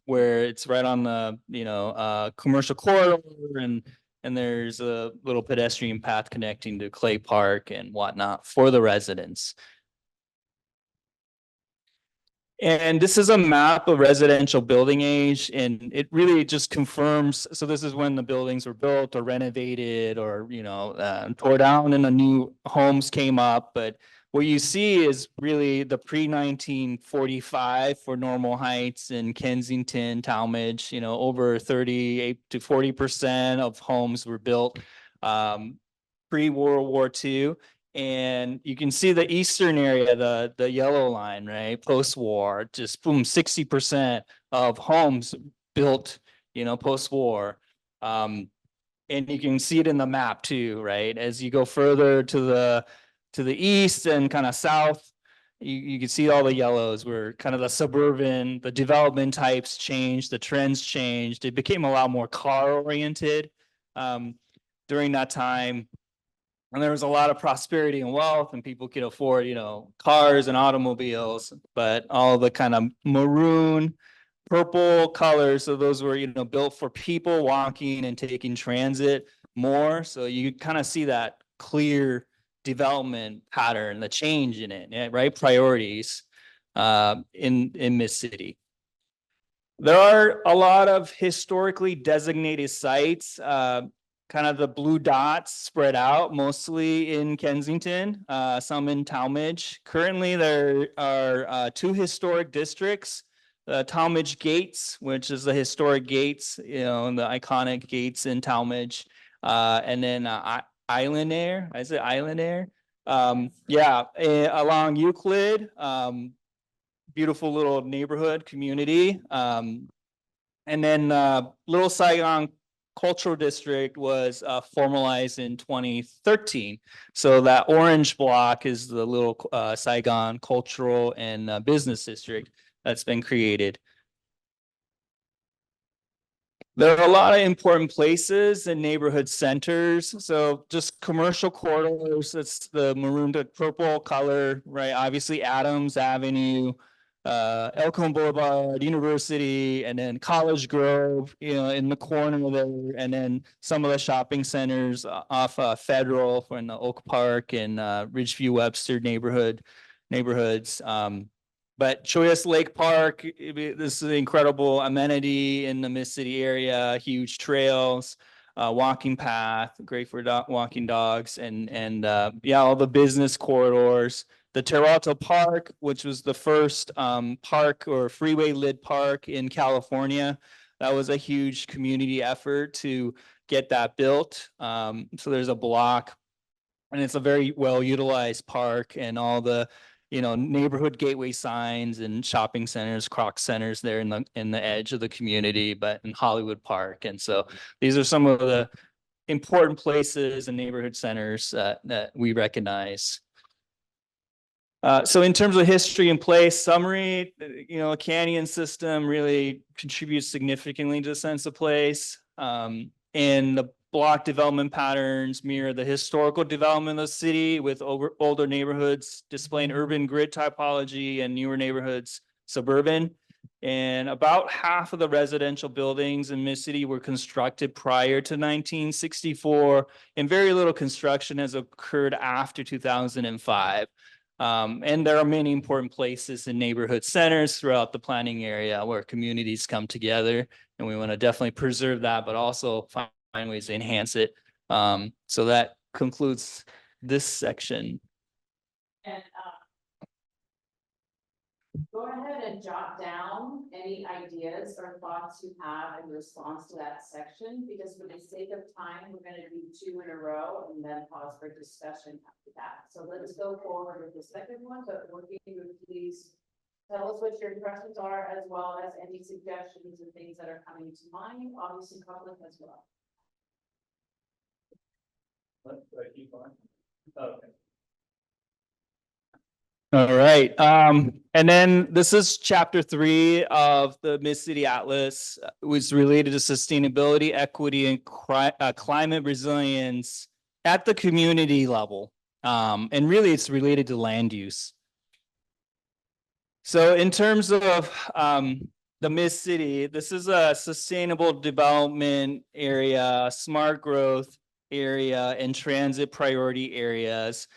Where it's right on the, commercial corridor and there's a little pedestrian path connecting to Clay Park and whatnot for the residents. And this is a map of residential building age, and it really just confirms. So this is when the buildings were built or renovated or, tore down and the new homes came up. But what you see is really the pre-1945 for Normal Heights and Kensington, Talmadge, over 38 to 40% of homes were built pre-World War II. And you can see the eastern area, the yellow line, right? Post-war, just boom, 60% of homes built, post-war. And you can see it in the map too, right? As you go further to the east and kind of south, you can see all the yellows where kind of the suburban, the development types changed, the trends changed. It became a lot more car-oriented during that time. And there was a lot of prosperity and wealth and people could afford, cars and automobiles, but all the kind of maroon, purple colors. So those were, built for people walking and taking transit more. So you kind of see that clear development pattern, the change in it, right? Priorities in Miss City. There are a lot of historically designated sites, kind of the blue dots spread out mostly in Kensington, some in Talmadge. Currently, there are 2 historic districts Talmadge Gates, which is the historic gates, you know, and the iconic gates in Talmadge. And then Island Air, I said Island Air. Yeah, along Euclid, beautiful little neighborhood community. And then Little Saigon Cultural District was formalized in 2013. So that orange block is the Little Saigon Cultural and Business District that's been created. There are a lot of important places and neighborhood centers. So just commercial corridors, it's the maroon to purple color, right? Obviously Adams Avenue, Elkhorn Boulevard, University, and then College Grove, you know, in the corner there, and then some of the shopping centers off Federal in the Oak Park and Ridgeview Webster neighborhoods. But Choyas Lake Park, this is an incredible amenity in the Mid-City area, huge trails, walking path, great for walking dogs, and yeah, all the business corridors. The Terralto Park, which was the first park or freeway lit park in California. That was a huge community effort to get that built. So there's a block, and it's a very well utilized park, and all the, you know, neighborhood gateway signs and shopping centers, Croc centers there in the edge of the community, but in Hollywood Park. And so these are some of the important places and neighborhood centers that we recognize. So in terms of history and place summary, you know, a canyon system really contributes significantly to the sense of place. And the block development patterns mirror the historical development of the city, with older neighborhoods displaying urban grid typology and newer neighborhoods suburban. And about half of the residential buildings in Mid-City were constructed prior to 1964, and very little construction has occurred after 2005. And there are many important places and neighborhood centers throughout the planning area where communities come together, and we want to definitely preserve that, but also find ways to enhance it. So that concludes this section. And go ahead and jot down any ideas or thoughts you have in response to that section, because for the sake of time, we're going to do 2 in a row and then pause for discussion after that. So let's go forward with the second one, but working with, please tell us what your impressions are, as well as any suggestions and things that are coming to mind, obviously public as well. Okay. All right. And then this is chapter 3 of the Mid-City Atlas, which is related to sustainability, equity, and climate resilience at the community level. And really it's related to land use. So in terms of the Mid-City, this is a sustainable development area, smart growth area, and transit priority areas.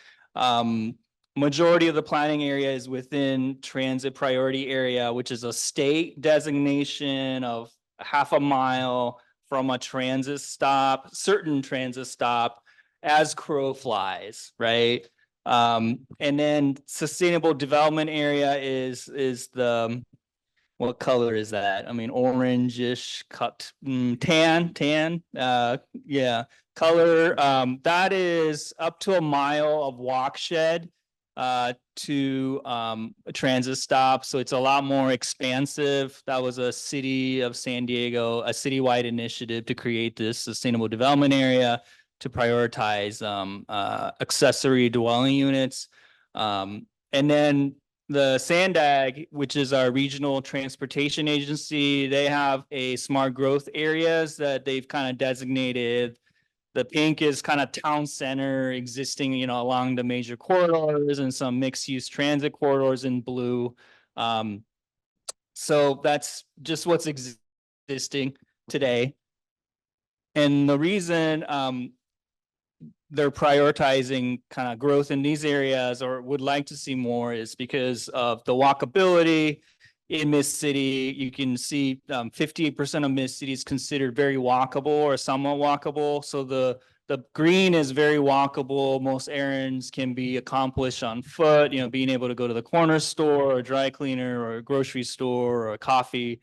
Majority of the planning area is within transit priority area, which is a state designation of half a mile from a transit stop, certain transit stop, as crow flies, right? And then sustainable development area is the, what color is that? I mean, orangish, cut, tan, yeah, color. That is up to a mile of walk shed to a transit stop. So it's a lot more expansive. That was a city of San Diego, a citywide initiative to create this sustainable development area to prioritize accessory dwelling units. And then the SANDAG, which is our regional transportation agency, they have a smart growth areas that they've kind of designated. The pink is kind of town center existing, you know, along the major corridors, and some mixed use transit corridors in blue. So that's just what's existing today. And the reason they're prioritizing kind of growth in these areas, or would like to see more, is because of the walkability in Mid-City. You can see 58% of Mid-City is considered very walkable or somewhat walkable. So the The green is very walkable. Most errands can be accomplished on foot, being able to go to the corner store or dry cleaner or a grocery store or a coffee,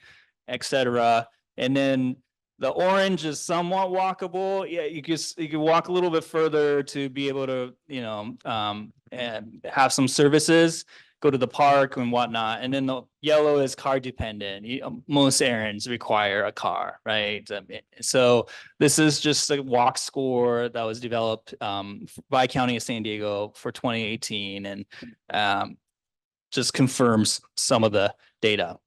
etc. And then the orange is somewhat walkable. Yeah, you could walk a little bit further to be able to, and have some services, go to the park and whatnot. And then the yellow is car dependent. Most errands require a car, right? So this is just a walk score that was developed by County of San Diego for 2018 and just confirms some of the data.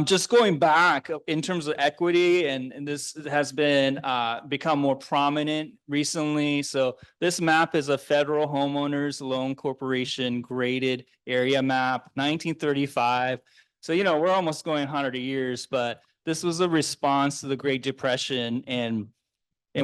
Just going back in terms of equity, and this has been become more prominent recently. So this map is a Federal Homeowners Loan Corporation graded area map, 1935. So, we're almost going 100 years, but this was a response to the Great Depression. And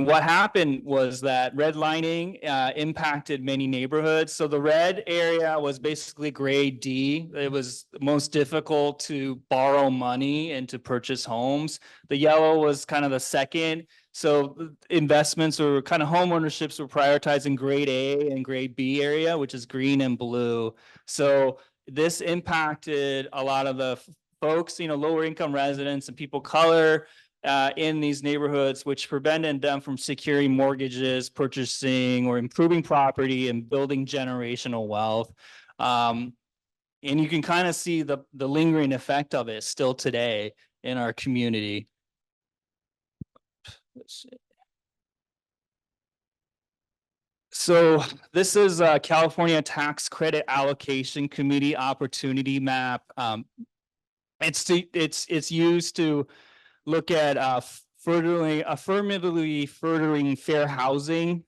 what happened was that redlining impacted many neighborhoods. So the red area was basically grade D. It was most difficult to borrow money and to purchase homes. The yellow was kind of the second. So investments or kind of home ownerships were prioritizing grade A and grade B area, which is green and blue. So this impacted a lot of the folks, lower income residents and people of color, in these neighborhoods, which prevented them from securing mortgages, purchasing or improving property and building generational wealth. And you can kind of see the lingering effect of it still today in our community. Let's see. So this is a California Tax Credit Allocation Committee opportunity map. It's used to look at affirmatively furthering fair housing.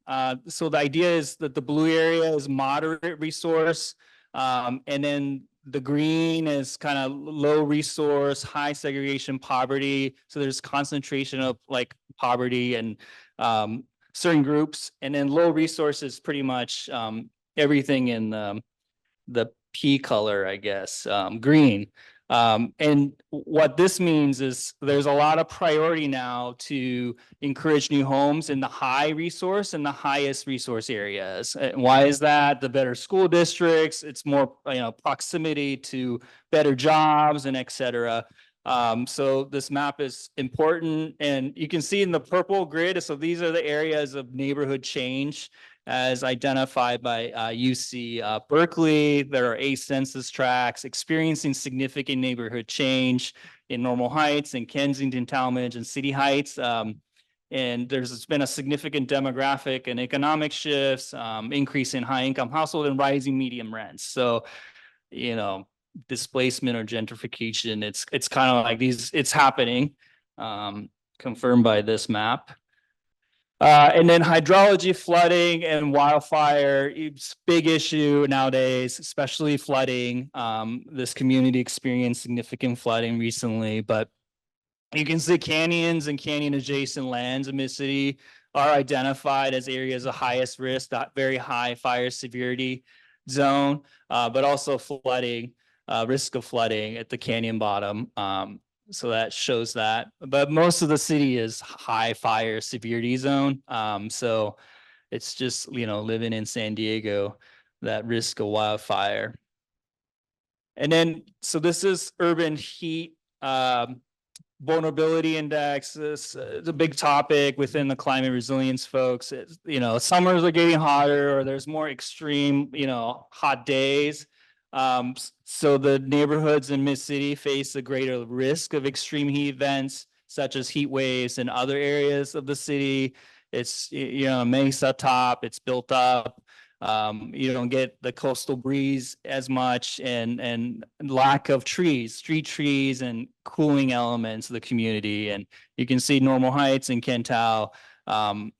So the idea is that the blue area is moderate resource, and then the green is kind of low resource, high segregation poverty. So there's concentration of like poverty and certain groups, and then low resource is pretty much everything in the P color, I guess, green. And what this means is there's a lot of priority now to encourage new homes in the high resource and the highest resource areas. And why is that? The better school districts, it's more proximity to better jobs and et cetera. So this map is important, and you can see in the purple grid, so these are the areas of neighborhood change as identified by UC Berkeley. There are 8 census tracts experiencing significant neighborhood change in Normal Heights and Kensington, Talmadge, and City Heights. And there's been a significant demographic and economic shifts, increase in high income household and rising medium rents. So, displacement or gentrification, it's kind of like it's happening, confirmed by this map. And then hydrology, flooding, and wildfire, it's a big issue nowadays, especially flooding. This community experienced significant flooding recently, but you can see canyons and canyon adjacent lands in Mid-City are identified as areas of highest risk, that very high fire severity zone, but also flooding, risk of flooding at the canyon bottom. So that shows that, but most of the city is high fire severity zone. So it's just, living in San Diego, that risk of wildfire. And then, so this is urban heat vulnerability index. This is a big topic within the climate resilience folks. Summers are getting hotter, or there's more extreme, hot days. So the neighborhoods in Mid-City face a greater risk of extreme heat events, such as heat waves in other areas of the city. It's, mesa top, it's built up. You don't get the coastal breeze as much, and lack of trees, street trees, and cooling elements of the community. And you can see Normal Heights and Kental, a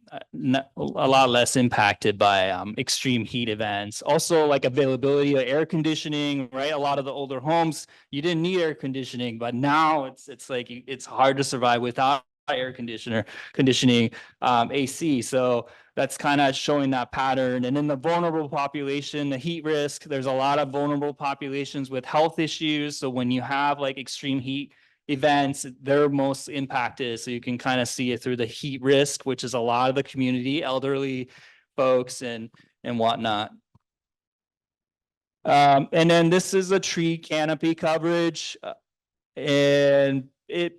lot less impacted by extreme heat events. Also, like availability of air conditioning, right? A lot of the older homes, you didn't need air conditioning, but now it's like it's hard to survive without air conditioning, AC. So that's kind of showing that pattern. And in the vulnerable population, the heat risk, there's a lot of vulnerable populations with health issues. So when you have like extreme heat events, they're most impacted. So you can kind of see it through the heat risk, which is a lot of the community, elderly folks and whatnot. And then this is a tree canopy coverage, and it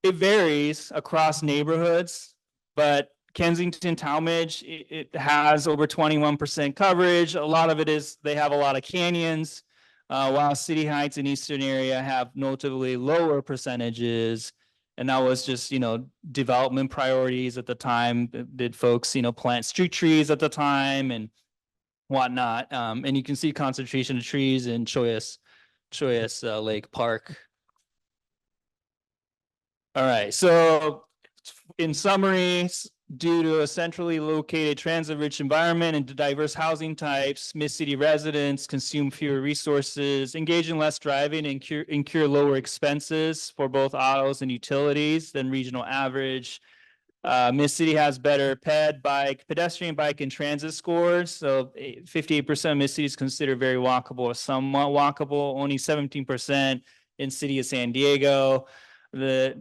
varies across neighborhoods, but Kensington Talmadge, it has over 21% coverage. A lot of it is, they have a lot of canyons, while City Heights and Eastern area have notably lower percentages. And that was just, you know, development priorities at the time. Did folks, you know, plant street trees at the time and whatnot? And you can see concentration of trees in Choyas Lake Park. All right, so in summary, due to a centrally located transit-rich environment and diverse housing types, Mid-City residents consume fewer resources, engage in less driving, and incur lower expenses for both autos and utilities than regional average. Mid-City has better pedestrian, bike, and transit scores. So 58% of Mid-City is considered very walkable or somewhat walkable, only 17% in City of San Diego.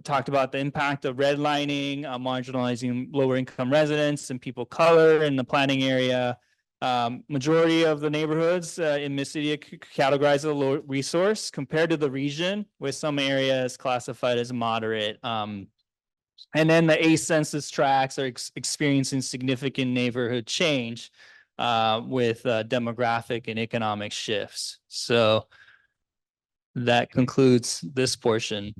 Talked about the impact of redlining, marginalizing lower income residents and people of color in the planning area. Majority of the neighborhoods in Mid-City are categorized as a low resource compared to the region, with some areas classified as moderate. And then the ACE census tracts are experiencing significant neighborhood change with demographic and economic shifts. So that concludes this portion.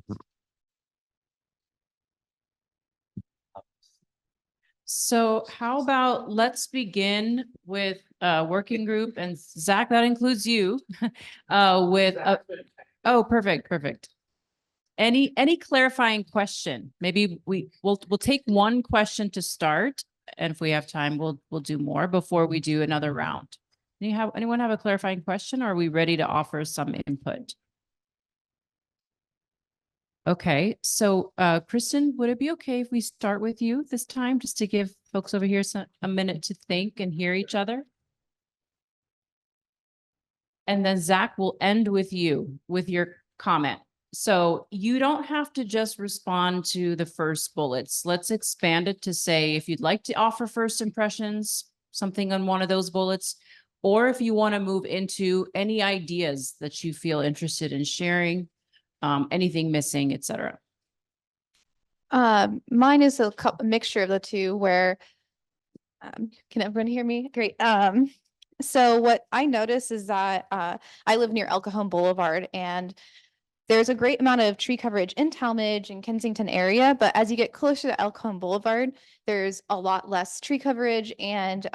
So how about let's begin with working group, and Zach, that includes you, oh, perfect. Any clarifying question? Maybe we'll take one question to start, and if we have time, we'll do more before we do another round. Anyone have a clarifying question, or are we ready to offer some input? Okay, so Kristen, would it be okay if we start with you this time, just to give folks over here a minute to think and hear each other? And then Zach will end with you, with your comment. So you don't have to just respond to the first bullets. Let's expand it to say, if you'd like to offer first impressions, something on one of those bullets, or if you want to move into any ideas that you feel interested in sharing, anything missing, etc. Mine is a mixture of the two, where can everyone hear me? Great. So what I notice is that I live near El Cajon Boulevard, and there's a great amount of tree coverage in Talmadge and Kensington area, but as you get closer to El Cajon Boulevard, there's a lot less tree coverage, and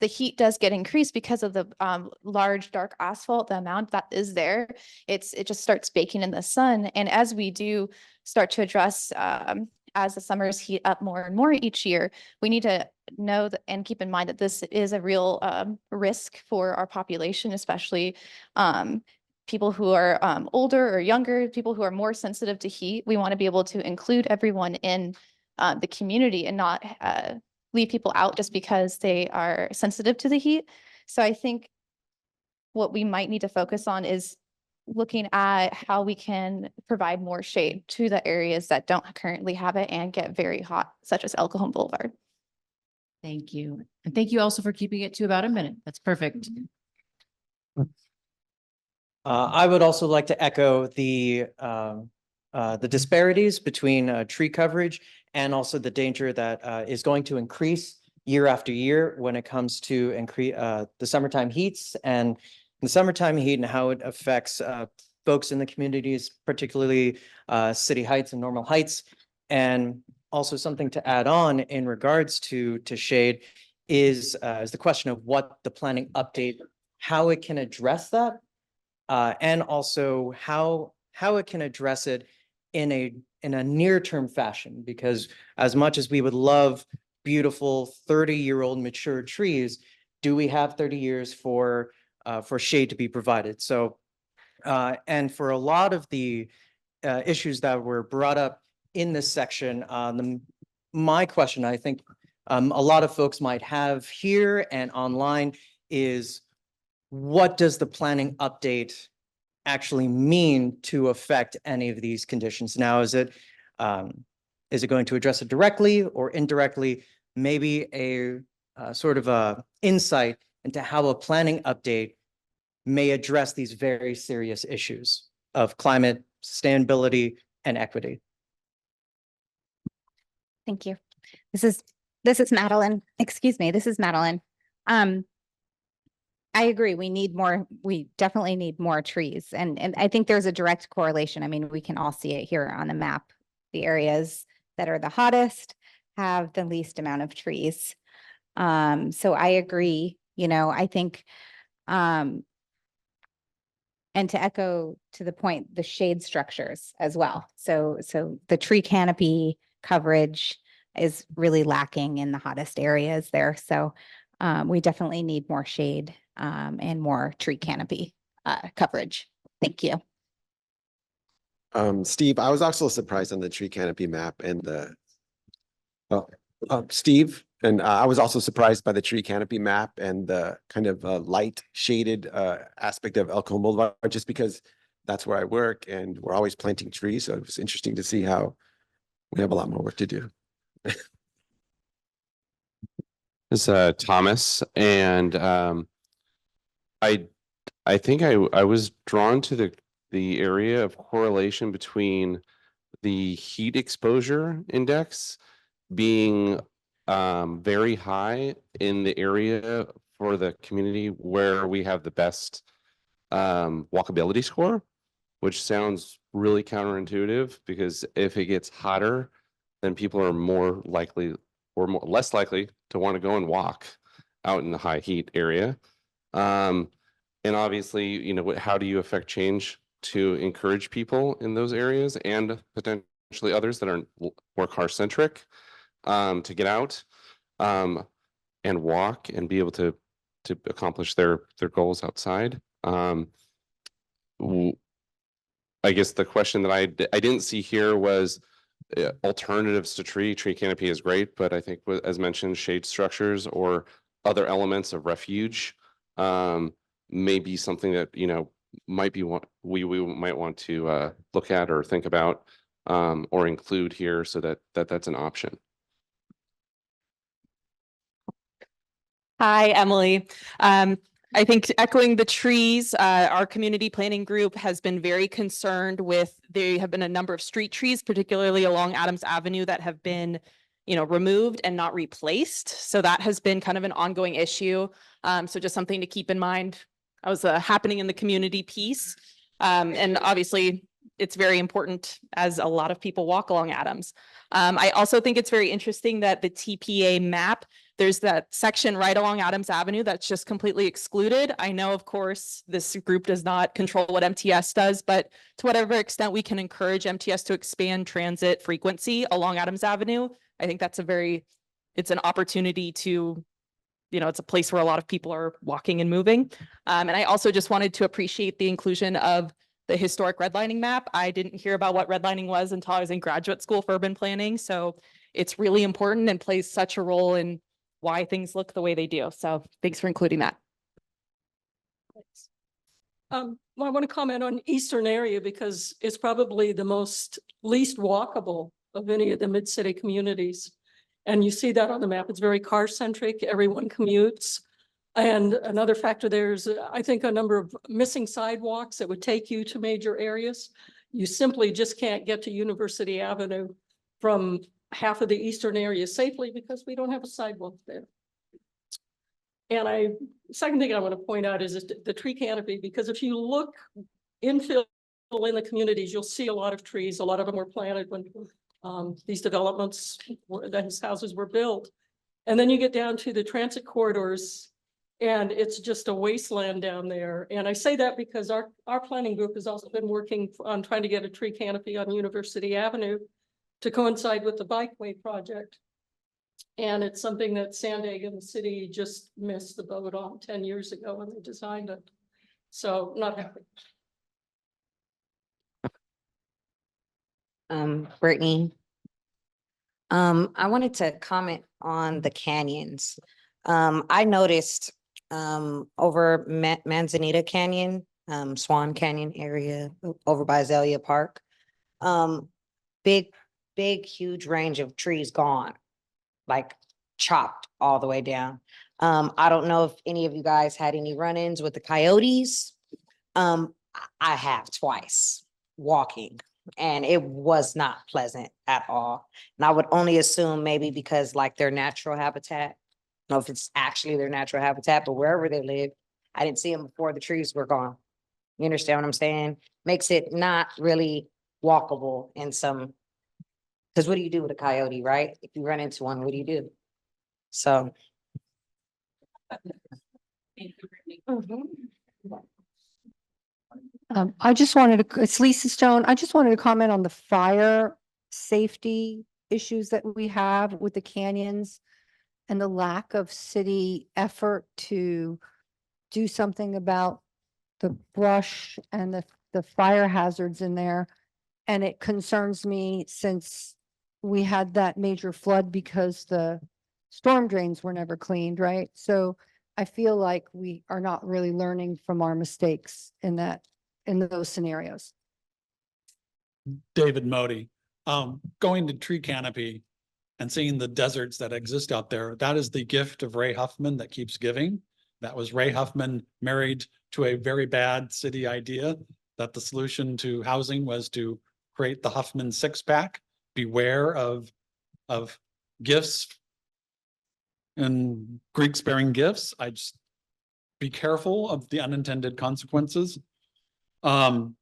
the heat does get increased because of the large dark asphalt. The amount that is there, it just starts baking in the sun. And as we do start to address, as the summers heat up more and more each year, we need to know and keep in mind that this is a real risk for our population, especially people who are older or younger, people who are more sensitive to heat. We want to be able to include everyone in the community and not leave people out just because they are sensitive to the heat. So I think what we might need to focus on is looking at how we can provide more shade to the areas that don't currently have it and get very hot, such as El Cajon Boulevard. Thank you. And thank you also for keeping it to about a minute. That's perfect. I would also like to echo the disparities between tree coverage and also the danger that is going to increase year after year when it comes to the summertime heats and the summertime heat and how it affects folks in the communities, particularly City Heights and Normal Heights. And also something to add on in regards to shade is the question of what the planning update, how it can address that. And also how it can address it in a near-term fashion, because as much as we would love beautiful 30-year-old mature trees, do we have 30 years for shade to be provided? So, and for a lot of the issues that were brought up in this section, my question, I think a lot of folks might have here and online is, what does the planning update actually mean to affect any of these conditions? Now, is it going to address it directly or indirectly? Maybe a sort of a insight into how a planning update may address these very serious issues of climate sustainability and equity. Thank you. This is Madeline. Excuse me. This is Madeline. I agree. We definitely need more trees. And I think there's a direct correlation. I mean, we can all see it here on the map. The areas that are the hottest have the least amount of trees. So I agree, I think, and to echo to the point, the shade structures as well. So the tree canopy coverage is really lacking in the hottest areas there. So we definitely need more shade and more tree canopy coverage. Thank you. Steve, I was also surprised on the tree canopy map and Steve, and I was also surprised by the tree canopy map and the kind of light shaded aspect of El Cajon Boulevard, just because that's where I work and we're always planting trees. So it was interesting to see how we have a lot more work to do. This is Thomas, and I think I was drawn to the area of correlation between the heat exposure index being very high in the area for the community where we have the best walkability score, which sounds really counterintuitive, because if it gets hotter, then people are more likely or less likely to want to go and walk out in the high heat area. And obviously, how do you affect change to encourage people in those areas and potentially others that are more car centric to get out and walk and be able to accomplish their goals outside? I guess the question that I didn't see here was alternatives to tree canopy is great, but I think as mentioned, shade structures or other elements of refuge may be something that might be what we might want to look at or think about or include here, so that's an option. Hi, Emily. I think echoing the trees, our community planning group has been very concerned with, there have been a number of street trees, particularly along Adams Avenue, that have been, removed and not replaced. So that has been kind of an ongoing issue. So just something to keep in mind. That was happening in the community piece. And obviously it's very important as a lot of people walk along Adams. I also think it's very interesting that the TPA map, there's that section right along Adams Avenue that's just completely excluded. I know, of course, this group does not control what MTS does, but to whatever extent we can encourage MTS to expand transit frequency along Adams Avenue, I think that's it's an opportunity to, it's a place where a lot of people are walking and moving. And I also just wanted to appreciate the inclusion of the historic redlining map. I didn't hear about what redlining was until I was in graduate school for urban planning. So it's really important and plays such a role in why things look the way they do. So thanks for including that. I want to comment on Eastern area because it's probably the least walkable of any of the mid-city communities. And you see that on the map. It's very car centric. Everyone commutes. And another factor there's, I think, a number of missing sidewalks that would take you to major areas. You simply just can't get to University Avenue from half of the eastern area safely because we don't have a sidewalk there. And second thing I want to point out is the tree canopy, because if you look infill in the communities, you'll see a lot of trees. A lot of them were planted when these developments, these houses were built. And then you get down to the transit corridors, and it's just a wasteland down there. And I say that because our planning group has also been working on trying to get a tree canopy on University Avenue to coincide with the bikeway project. And it's something that San Diego and the city just missed the boat on 10 years ago when they designed it. So not happy. Brittany, I wanted to comment on the canyons. I noticed over Manzanita Canyon, Swan Canyon area over by Azalea Park. Big, huge range of trees gone, like chopped all the way down. I don't know if any of you guys had any run-ins with the coyotes. I have twice walking, and it was not pleasant at all. And I would only assume maybe because like their natural habitat, I don't know if it's actually their natural habitat, but wherever they live, I didn't see them before the trees were gone. You understand what I'm saying? Makes it not really walkable in some, because what do you do with a coyote, right? If you run into one, what do you do? So. I just wanted to, it's Lisa Stone. I just wanted to comment on the fire safety issues that we have with the canyons and the lack of city effort to do something about the brush and the fire hazards in there. And it concerns me since we had that major flood because the storm drains were never cleaned, right? So I feel like we are not really learning from our mistakes in those scenarios. David Modi, going to Tree Canopy and seeing the deserts that exist out there, that is the gift of Ray Huffman that keeps giving. That was Ray Huffman married to a very bad city idea that the solution to housing was to create the Huffman six-pack. Beware of gifts and Greeks bearing gifts. I just be careful of the unintended consequences. And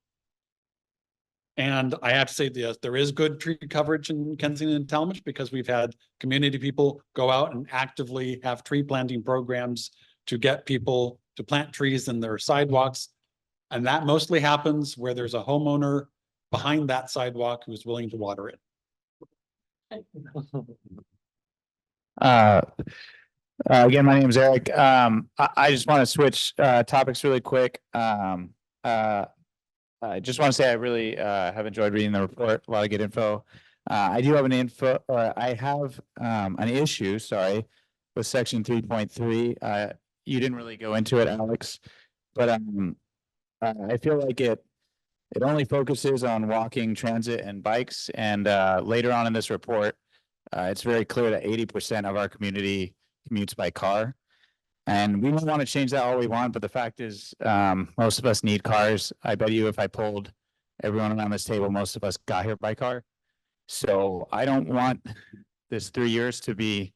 I have to say this, there is good tree coverage in Kensington and Talmadge because we've had community people go out and actively have tree planting programs to get people to plant trees in their sidewalks. And that mostly happens where there's a homeowner behind that sidewalk who's willing to water it. Again, my name is Eric. I just want to switch topics really quick. I just want to say I really have enjoyed reading the report. A lot of good info. I do have I have an issue, sorry, with section 3.3. You didn't really go into it, Alex, but I feel like it only focuses on walking, transit, and bikes. And later on in this report, it's very clear that 80% of our community commutes by car. And we don't want to change that all we want, but the fact is, most of us need cars. I bet you if I polled everyone around this table, most of us got here by car. So I don't want this 3 years to be,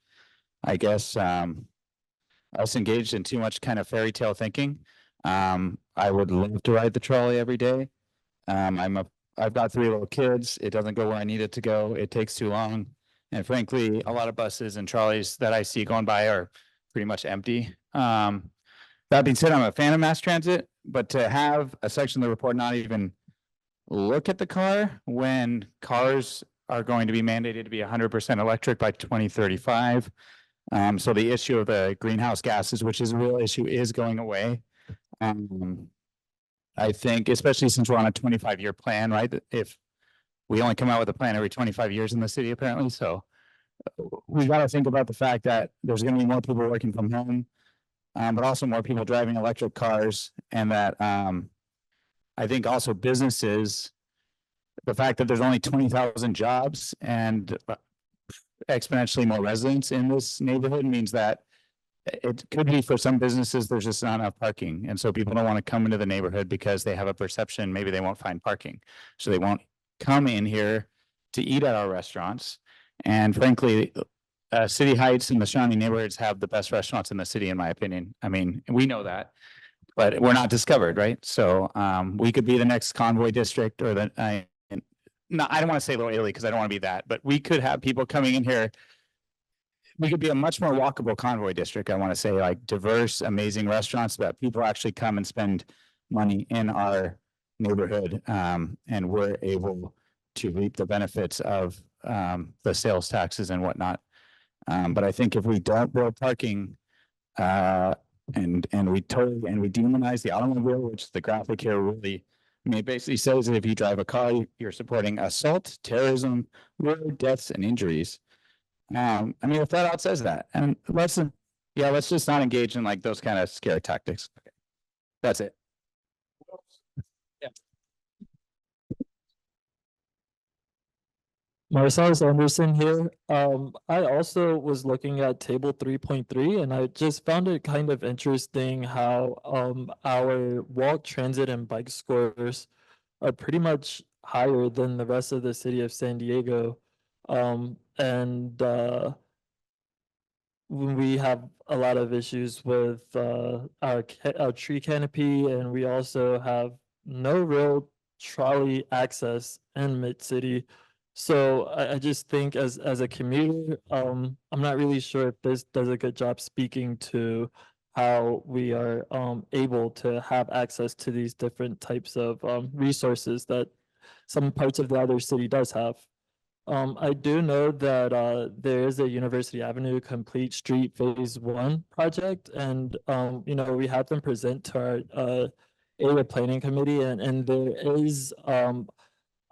I guess, us engaged in too much kind of fairy tale thinking. I would love to ride the trolley every day. I've got 3 little kids. It doesn't go where I need it to go. It takes too long. And frankly, a lot of buses and trolleys that I see going by are pretty much empty. That being said, I'm a fan of mass transit, but to have a section of the report not even look at the car when cars are going to be mandated to be 100% electric by 2035. So the issue of the greenhouse gases, which is a real issue, is going away. I think, especially since we're on a 25-year plan, right? If we only come out with a plan every 25 years in the city, apparently. So we got to think about the fact that there's going to be more people working from home, but also more people driving electric cars. And that I think also businesses, the fact that there's only 20,000 jobs and exponentially more residents in this neighborhood means that it could be for some businesses, there's just not enough parking. And so people don't want to come into the neighborhood because they have a perception, maybe they won't find parking. So they won't come in here to eat at our restaurants. And frankly, City Heights and the surrounding neighborhoods have the best restaurants in the city, in my opinion. I mean, we know that, but we're not discovered, right? So we could be the next Convoy district, or I don't want to say Little Italy because I don't want to be that, but we could have people coming in here. We could be a much more walkable Convoy district. I want to say, like, diverse, amazing restaurants that people actually come and spend money in our neighborhood, and we're able to reap the benefits of the sales taxes and whatnot. But I think if we don't build parking, and we demonize the automobile, which the graphic here really, I mean, it basically says that if you drive a car, you're supporting assault, terrorism, murder, deaths, and injuries. I mean, it flat out says that. And let's just not engage in like those kind of scare tactics. Okay. That's it. Marcellus Anderson here. I also was looking at table 3.3 and I just found it kind of interesting how our walk, transit, and bike scores are pretty much higher than the rest of the city of San Diego. And when we have a lot of issues with our tree canopy, and we also have no real trolley access in Mid-City. So I just think as a commuter, I'm not really sure if this does a good job speaking to how we are able to have access to these different types of resources that some parts of the other city does have. I do know that there is a University Avenue Complete Street Phase 1 project, and you know, we had them present to our area planning committee, and there is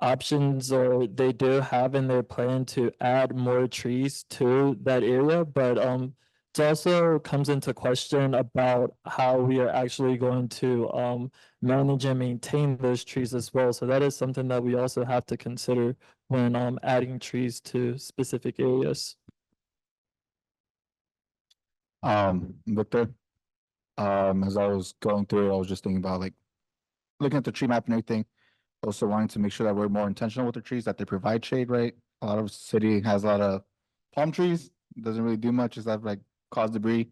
options, or they do have in their plan to add more trees to that area, but it also comes into question about how we are actually going to manage and maintain those trees as well. So that is something that we also have to consider when adding trees to specific areas. Victor, as I was going through, I was just thinking about like looking at the tree map and everything. Also wanting to make sure that we're more intentional with the trees, that they provide shade, right? A lot of city has a lot of palm trees, doesn't really do much except like cause debris.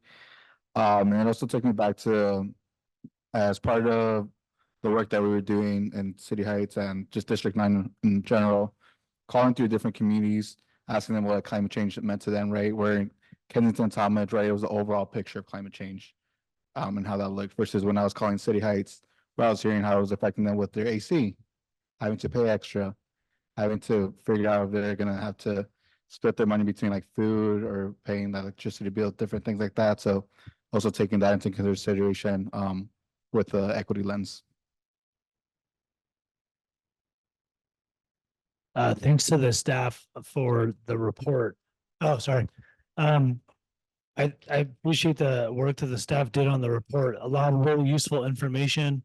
And it also took me back to as part of the work that we were doing in City Heights and just District 9 in general, calling through different communities, asking them what climate change meant to them, right? Where in Kensington, Talmadge, right, it was the overall picture of climate change and how that looked versus when I was calling City Heights, where I was hearing how it was affecting them with their AC, having to pay extra, having to figure out if they're gonna have to split their money between like food or paying the electricity bill, different things like that. So also taking that into consideration with the equity lens. Thanks to the staff for the report. Oh, sorry. I appreciate the work that the staff did on the report. A lot of really useful information.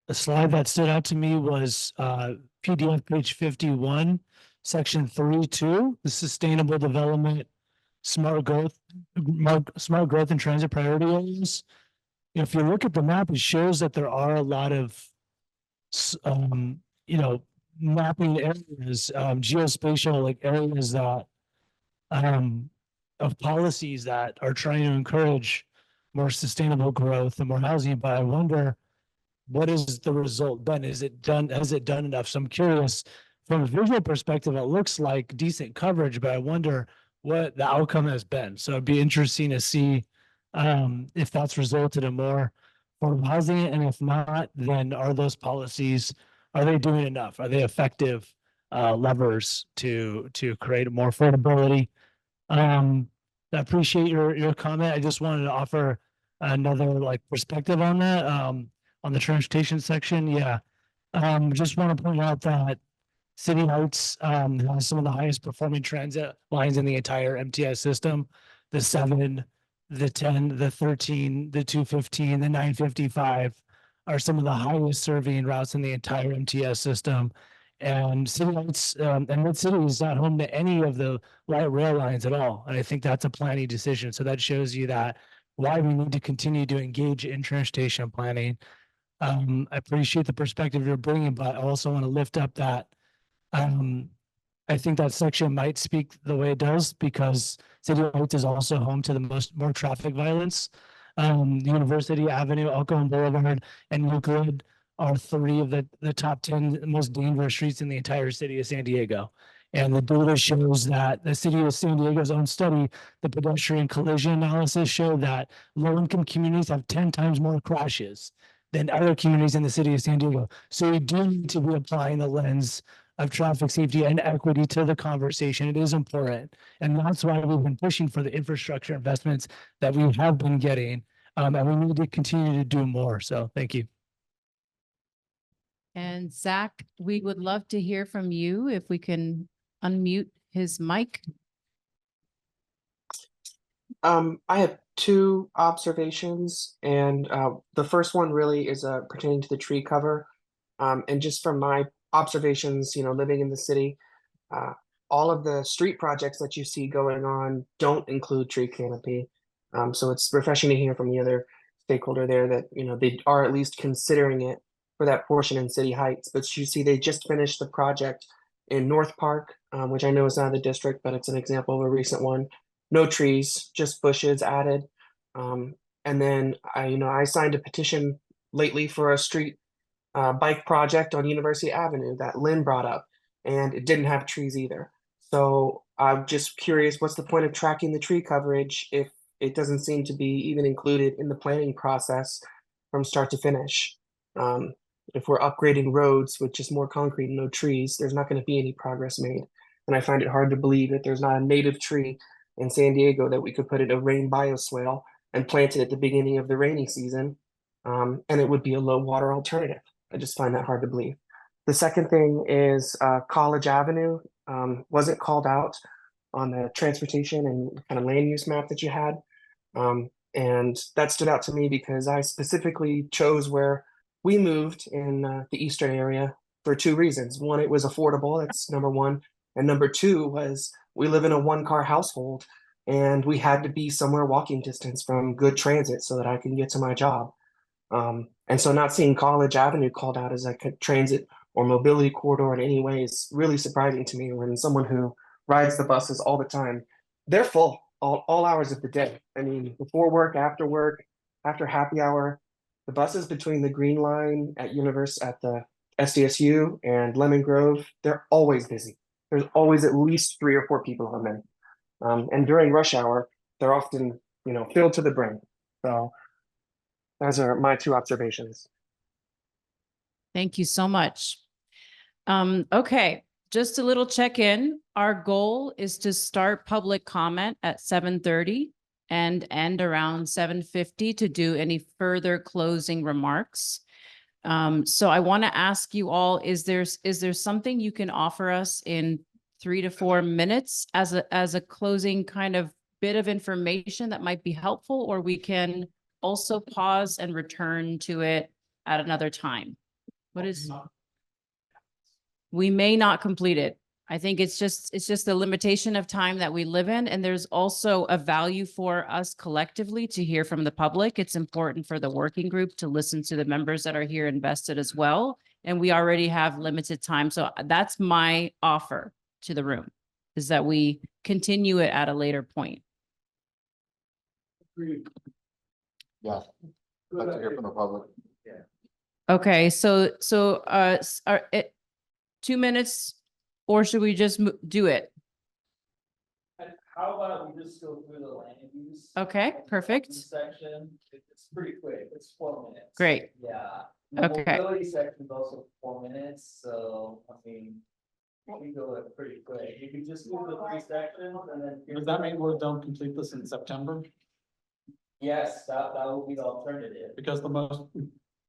A slide that stood out to me was PDF page 51, section 3.2, the sustainable development, smart growth and transit priority areas. If you look at the map, it shows that there are a lot of you know, mapping areas, geospatial like areas that of policies that are trying to encourage more sustainable growth and more housing. But I wonder, what is the result been? Has it done enough? So I'm curious, from a visual perspective, it looks like decent coverage, but I wonder what the outcome has been. So it'd be interesting to see if that's resulted in more affordable housing, and if not, then are those policies, are they doing enough? Are they effective levers to create more affordability? I appreciate your comment. I just wanted to offer another like perspective on that. On the transportation section, yeah. Just want to point out that City Heights has some of the highest performing transit lines in the entire MTS system. The 7, the 10, the 13, the 215, the 955 are some of the highest serving routes in the entire MTS system. And City Heights and Mid-City is not home to any of the light rail lines at all. And I think that's a planning decision. So that shows you that why we need to continue to engage in transportation planning. I appreciate the perspective you're bringing, but I also want to lift up that I think that section might speak the way it does because City Heights is also home to the more traffic violence. University Avenue, Elkhorn Boulevard, and Euclid are 3 of the top 10 most dangerous streets in the entire city of San Diego. And the data shows that the city of San Diego's own study, the pedestrian collision analysis, showed that low-income communities have 10 times more crashes than other communities in the city of San Diego. So we do need to be applying the lens of traffic safety and equity to the conversation. It is important. And that's why we've been pushing for the infrastructure investments that we have been getting. And we need to continue to do more. So thank you. And Zach, we would love to hear from you if we can unmute his mic. I have 2 observations, and the first one really is pertaining to the tree cover. And just from my observations, living in the city. Uh, all of the street projects that you see going on don't include tree canopy. So it's refreshing to hear from the other stakeholder there that, they are at least considering it for that portion in City Heights. But you see, they just finished the project in North Park, which I know is not the district, but it's an example of a recent one. No trees, just bushes added. And then I signed a petition lately for a street bike project on University Avenue that Lynn brought up, and it didn't have trees either. So I'm just curious, what's the point of tracking the tree coverage if it doesn't seem to be even included in the planning process from start to finish? If we're upgrading roads with just more concrete and no trees, there's not going to be any progress made. And I find it hard to believe that there's not a native tree in San Diego that we could put in a rain bioswale and plant it at the beginning of the rainy season, and it would be a low water alternative. I just find that hard to believe. The second thing is College Avenue wasn't called out on the transportation and kind of land use map that you had. And that stood out to me because I specifically chose where we moved in the Eastern area for two reasons. One, it was affordable. That's number one. And number two was we live in a one-car household and we had to be somewhere walking distance from good transit so that I can get to my job. And so not seeing College Avenue called out as a transit or mobility corridor in any way is really surprising to me when someone who rides the buses all the time, they're full all hours of the day. I mean, before work, after happy hour, the buses between the Green Line at the SDSU and Lemon Grove, they're always busy. There's always at least 3 or 4 people on them. And during rush hour, they're often, filled to the brim. So those are my 2 observations. Thank you so much. Okay, just a little check-in. Our goal is to start public comment at 7:30 and end around 7:50 to do any further closing remarks. So I want to ask you all, is there something you can offer us in 3 to 4 minutes as a closing kind of bit of information that might be helpful, or we can also pause and return to it at another time? We may not complete it. I think it's just the limitation of time that we live in. And there's also a value for us collectively to hear from the public. It's important for the working group to listen to the members that are here invested as well. And we already have limited time. So that's my offer to the room, is that we continue it at a later point. Yeah. Let's hear from the public. Yeah. Okay, so are it 2 minutes, or should we just do it? How about we just go through the land use? Okay, perfect. Section, it's pretty quick, it's 4 minutes. Great. Yeah. Okay. The mobility section is also 4 minutes, so I mean, we go pretty quick. You can just do the 3 sections and then. Does that mean we don't complete this in September? Yes, that will be the alternative. Because the most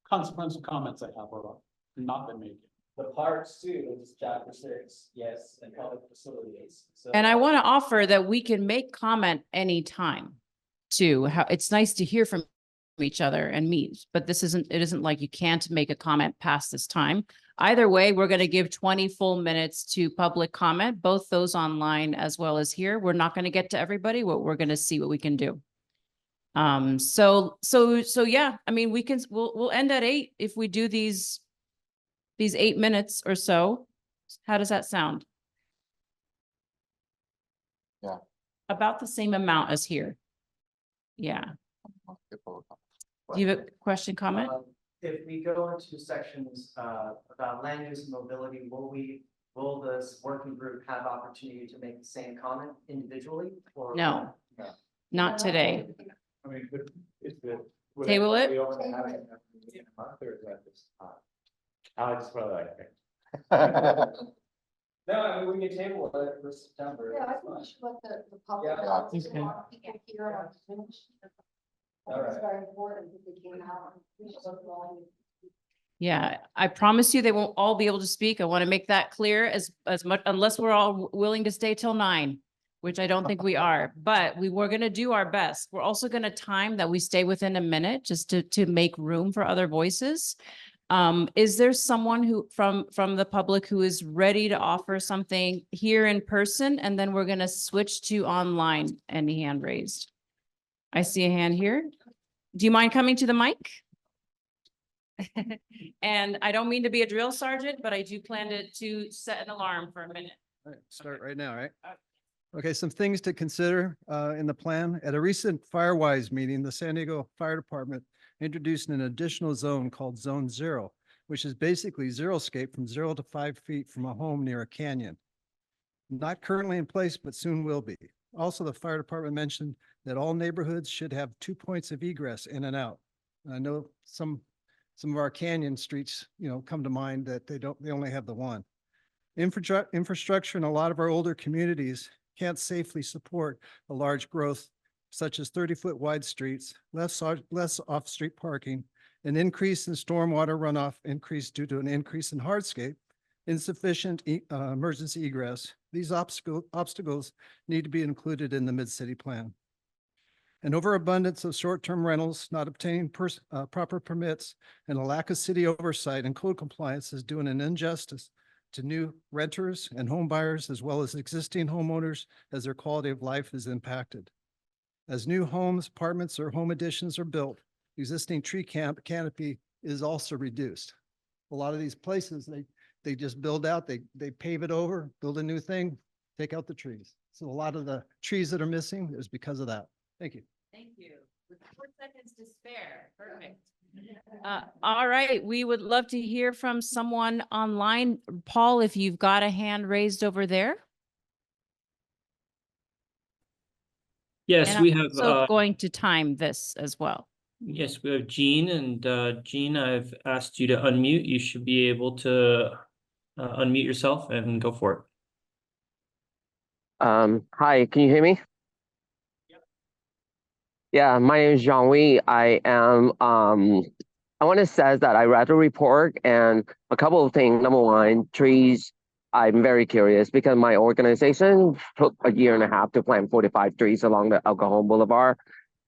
consequential comments I have are not been made. The parks too, is chapter 6, yes, and public facilities. So. And I want to offer that we can make comment anytime too. It's nice to hear from each other and meet, but it isn't like you can't make a comment past this time. Either way, we're going to give 20 full minutes to public comment, both those online as well as here. We're not going to get to everybody, but we're going to see what we can do. So yeah, I mean, we'll end at 8 if we do these 8 minutes or so. How does that sound? Yeah. About the same amount as here. Yeah. Do you have a question, comment? If we go into sections about land use and mobility, will this working group have opportunity to make the same comment individually? Or No, not today. I mean, it's good. Table it? Alex, brother. No, I mean, we can table it for September. Yeah, I think we should let the public. Yeah. know, Okay. so we can hear it on finish. I think it's very important that they came out. We should look at all the- Yeah, I promise you, they won't all be able to speak. I want to make that clear as much, unless we're all willing to stay till 9, which I don't think we are, but we were going to do our best. We're also going to time that we stay within a minute just to make room for other voices. Is there someone who from the public who is ready to offer something here in person? And then we're going to switch to online. Any hand raised? I see a hand here. Do you mind coming to the mic? And I don't mean to be a drill sergeant, but I do plan to set an alarm for a minute. All right, start right now, right? Okay, some things to consider in the plan. At a recent Firewise meeting, the San Diego Fire Department introduced an additional zone called Zone Zero, which is basically zero-scape from 0 to 5 feet from a home near a canyon. Not currently in place, but soon will be. Also, the fire department mentioned that all neighborhoods should have 2 points of egress in and out. And I know some of our canyon streets, come to mind that they only have the one. Infrastructure in a lot of our older communities can't safely support a large growth such as 30-foot wide streets, less off-street parking, an increase in stormwater runoff increase due to an increase in hardscape, insufficient emergency egress. These obstacles need to be included in the mid-city plan. An overabundance of short-term rentals, not obtaining proper permits, and a lack of city oversight and code compliance is doing an injustice to new renters and home buyers, as well as existing homeowners, as their quality of life is impacted. As new homes, apartments, or home additions are built, existing tree canopy is also reduced. A lot of these places, they just build out, they pave it over, build a new thing, take out the trees. So a lot of the trees that are missing is because of that. Thank you. Thank you. With 4 seconds to spare. Perfect. All right. We would love to hear from someone online. Paul, if you've got a hand raised over there. Yes, And we I'm have. also going to time this as well. Yes, we have Jean, and Jean, I've asked you to unmute. You should be able to unmute yourself and go for it. Hi, can you hear me? Yeah, my name is Jean Wee. I want to say that I read the report and a couple of things. Number one, trees. I'm very curious because my organization took a year and a half to plant 45 trees along the El Cajon Boulevard.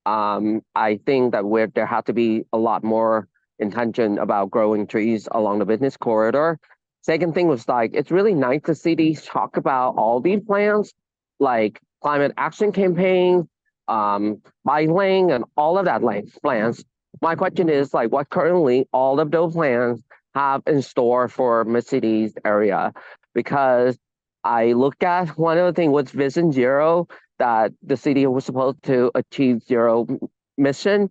I think that there had to be a lot more intention about growing trees along the business corridor. Second thing was it's really nice to see these talk about all these plans, like climate action campaign, bike lane, and all of that plans. My question is what currently all of those plans have in store for Mid-City's area? Because I looked at one of the things with Vision Zero, that the city was supposed to achieve zero mission,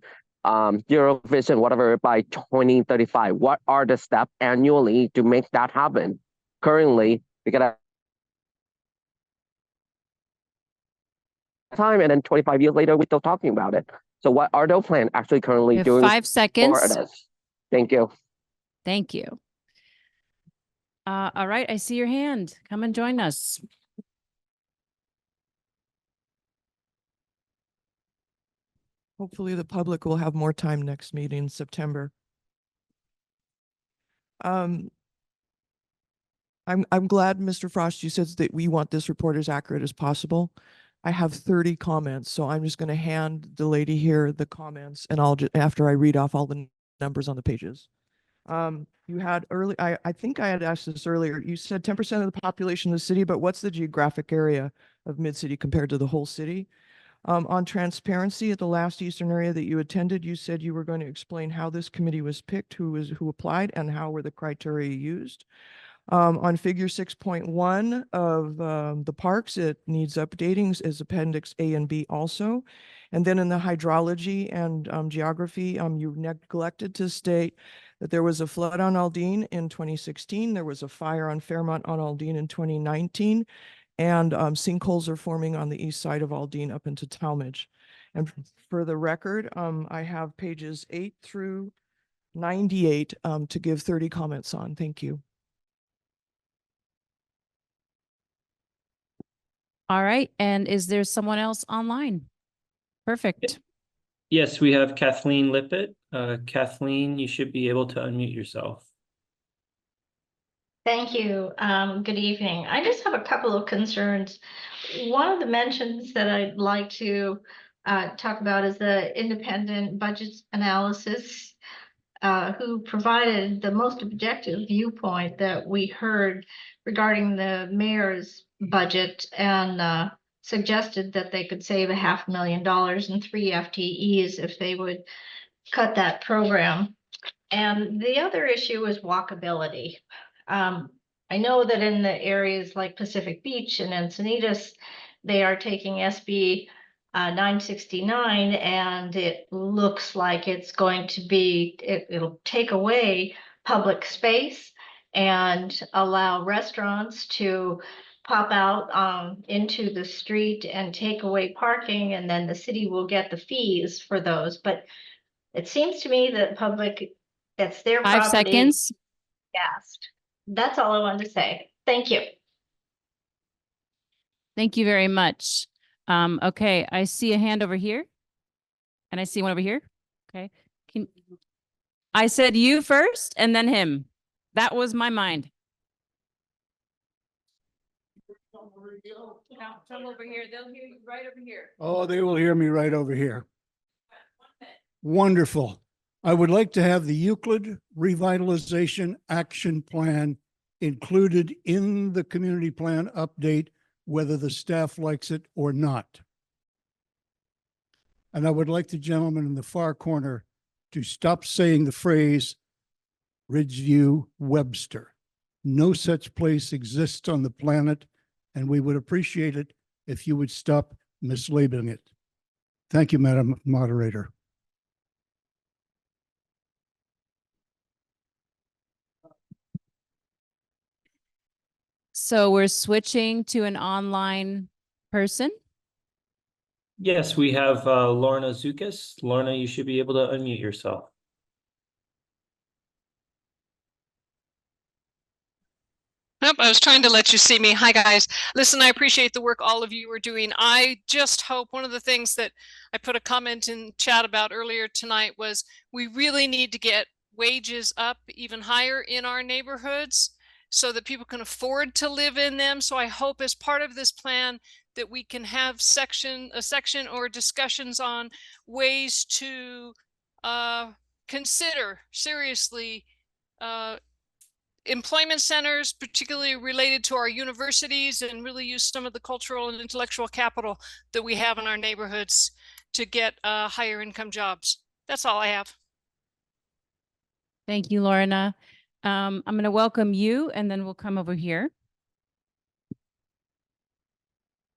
zero vision, whatever, by 2035. What are the steps annually to make that happen? Currently, we got time, and then 25 years later, we're still talking about it. So what are those plans actually currently doing? 5 seconds. For this? Thank you. Thank you. All right, I see your hand. Come and join us. Hopefully the public will have more time next meeting in September. I'm glad, Mr. Frost, you said that we want this report as accurate as possible. I have 30 comments, so I'm just going to hand the lady here the comments, and I'll just, after I read off all the numbers on the pages. You had early, I think I had asked this earlier. You said 10% of the population of the city, but what's the geographic area of Mid-City compared to the whole city? On transparency, at the last Eastern area that you attended, you said you were going to explain how this committee was picked, who applied, and how were the criteria used. On figure 6.1 of the parks, it needs updating as appendix A and B also. And then in the hydrology and geography, you neglected to state that there was a flood on Aldine in 2016. There was a fire on Fairmont on Aldine in 2019. And sinkholes are forming on the east side of Aldine up into Talmadge. And for the record, I have pages 8 through 98 to give 30 comments on. Thank you. All right. And is there someone else online? Perfect. Yes, we have Kathleen Lippett. Kathleen, you should be able to unmute yourself. Thank you. Good evening. I just have a couple of concerns. One of the mentions that I'd like to talk about is the independent budget analysis. who provided the most objective viewpoint that we heard regarding the mayor's budget and suggested that they could save $500,000 and 3 FTEs if they would cut that program. And the other issue is walkability. I know that in the areas like Pacific Beach and Encinitas, they are taking SB 969, and it looks like it's going to be, it'll take away public space and allow restaurants to pop out into the street and take away parking, and then the city will get the fees for those. But it seems to me that public, that's their 5 property. seconds. Asked. That's all I wanted to say. Thank you. Thank you very much. Okay, I see a hand over here. And I see one over here. Okay. I said you first and then him. That was my mind. Come over here. They'll hear you right over here. Oh, they will hear me right over here. Wonderful. I would like to have the Euclid Revitalization Action Plan included in the community plan update, whether the staff likes it or not. And I would like the gentleman in the far corner to stop saying the phrase Ridgeview Webster. No such place exists on the planet, and we would appreciate it if you would stop mislabeling it. Thank you, Madam Moderator. So we're switching to an online person. Yes, we have Lorna Zukas. Lorna, you should be able to unmute yourself. Nope, I was trying to let you see me. Hi, guys. Listen, I appreciate the work all of you are doing. I just hope one of the things that I put a comment in chat about earlier tonight was we really need to get wages up even higher in our neighborhoods so that people can afford to live in them. So I hope as part of this plan that we can have a section or discussions on ways to consider seriously employment centers, particularly related to our universities, and really use some of the cultural and intellectual capital that we have in our neighborhoods to get higher income jobs. That's all I have. Thank you, Lorna. I'm going to welcome you, and then we'll come over here.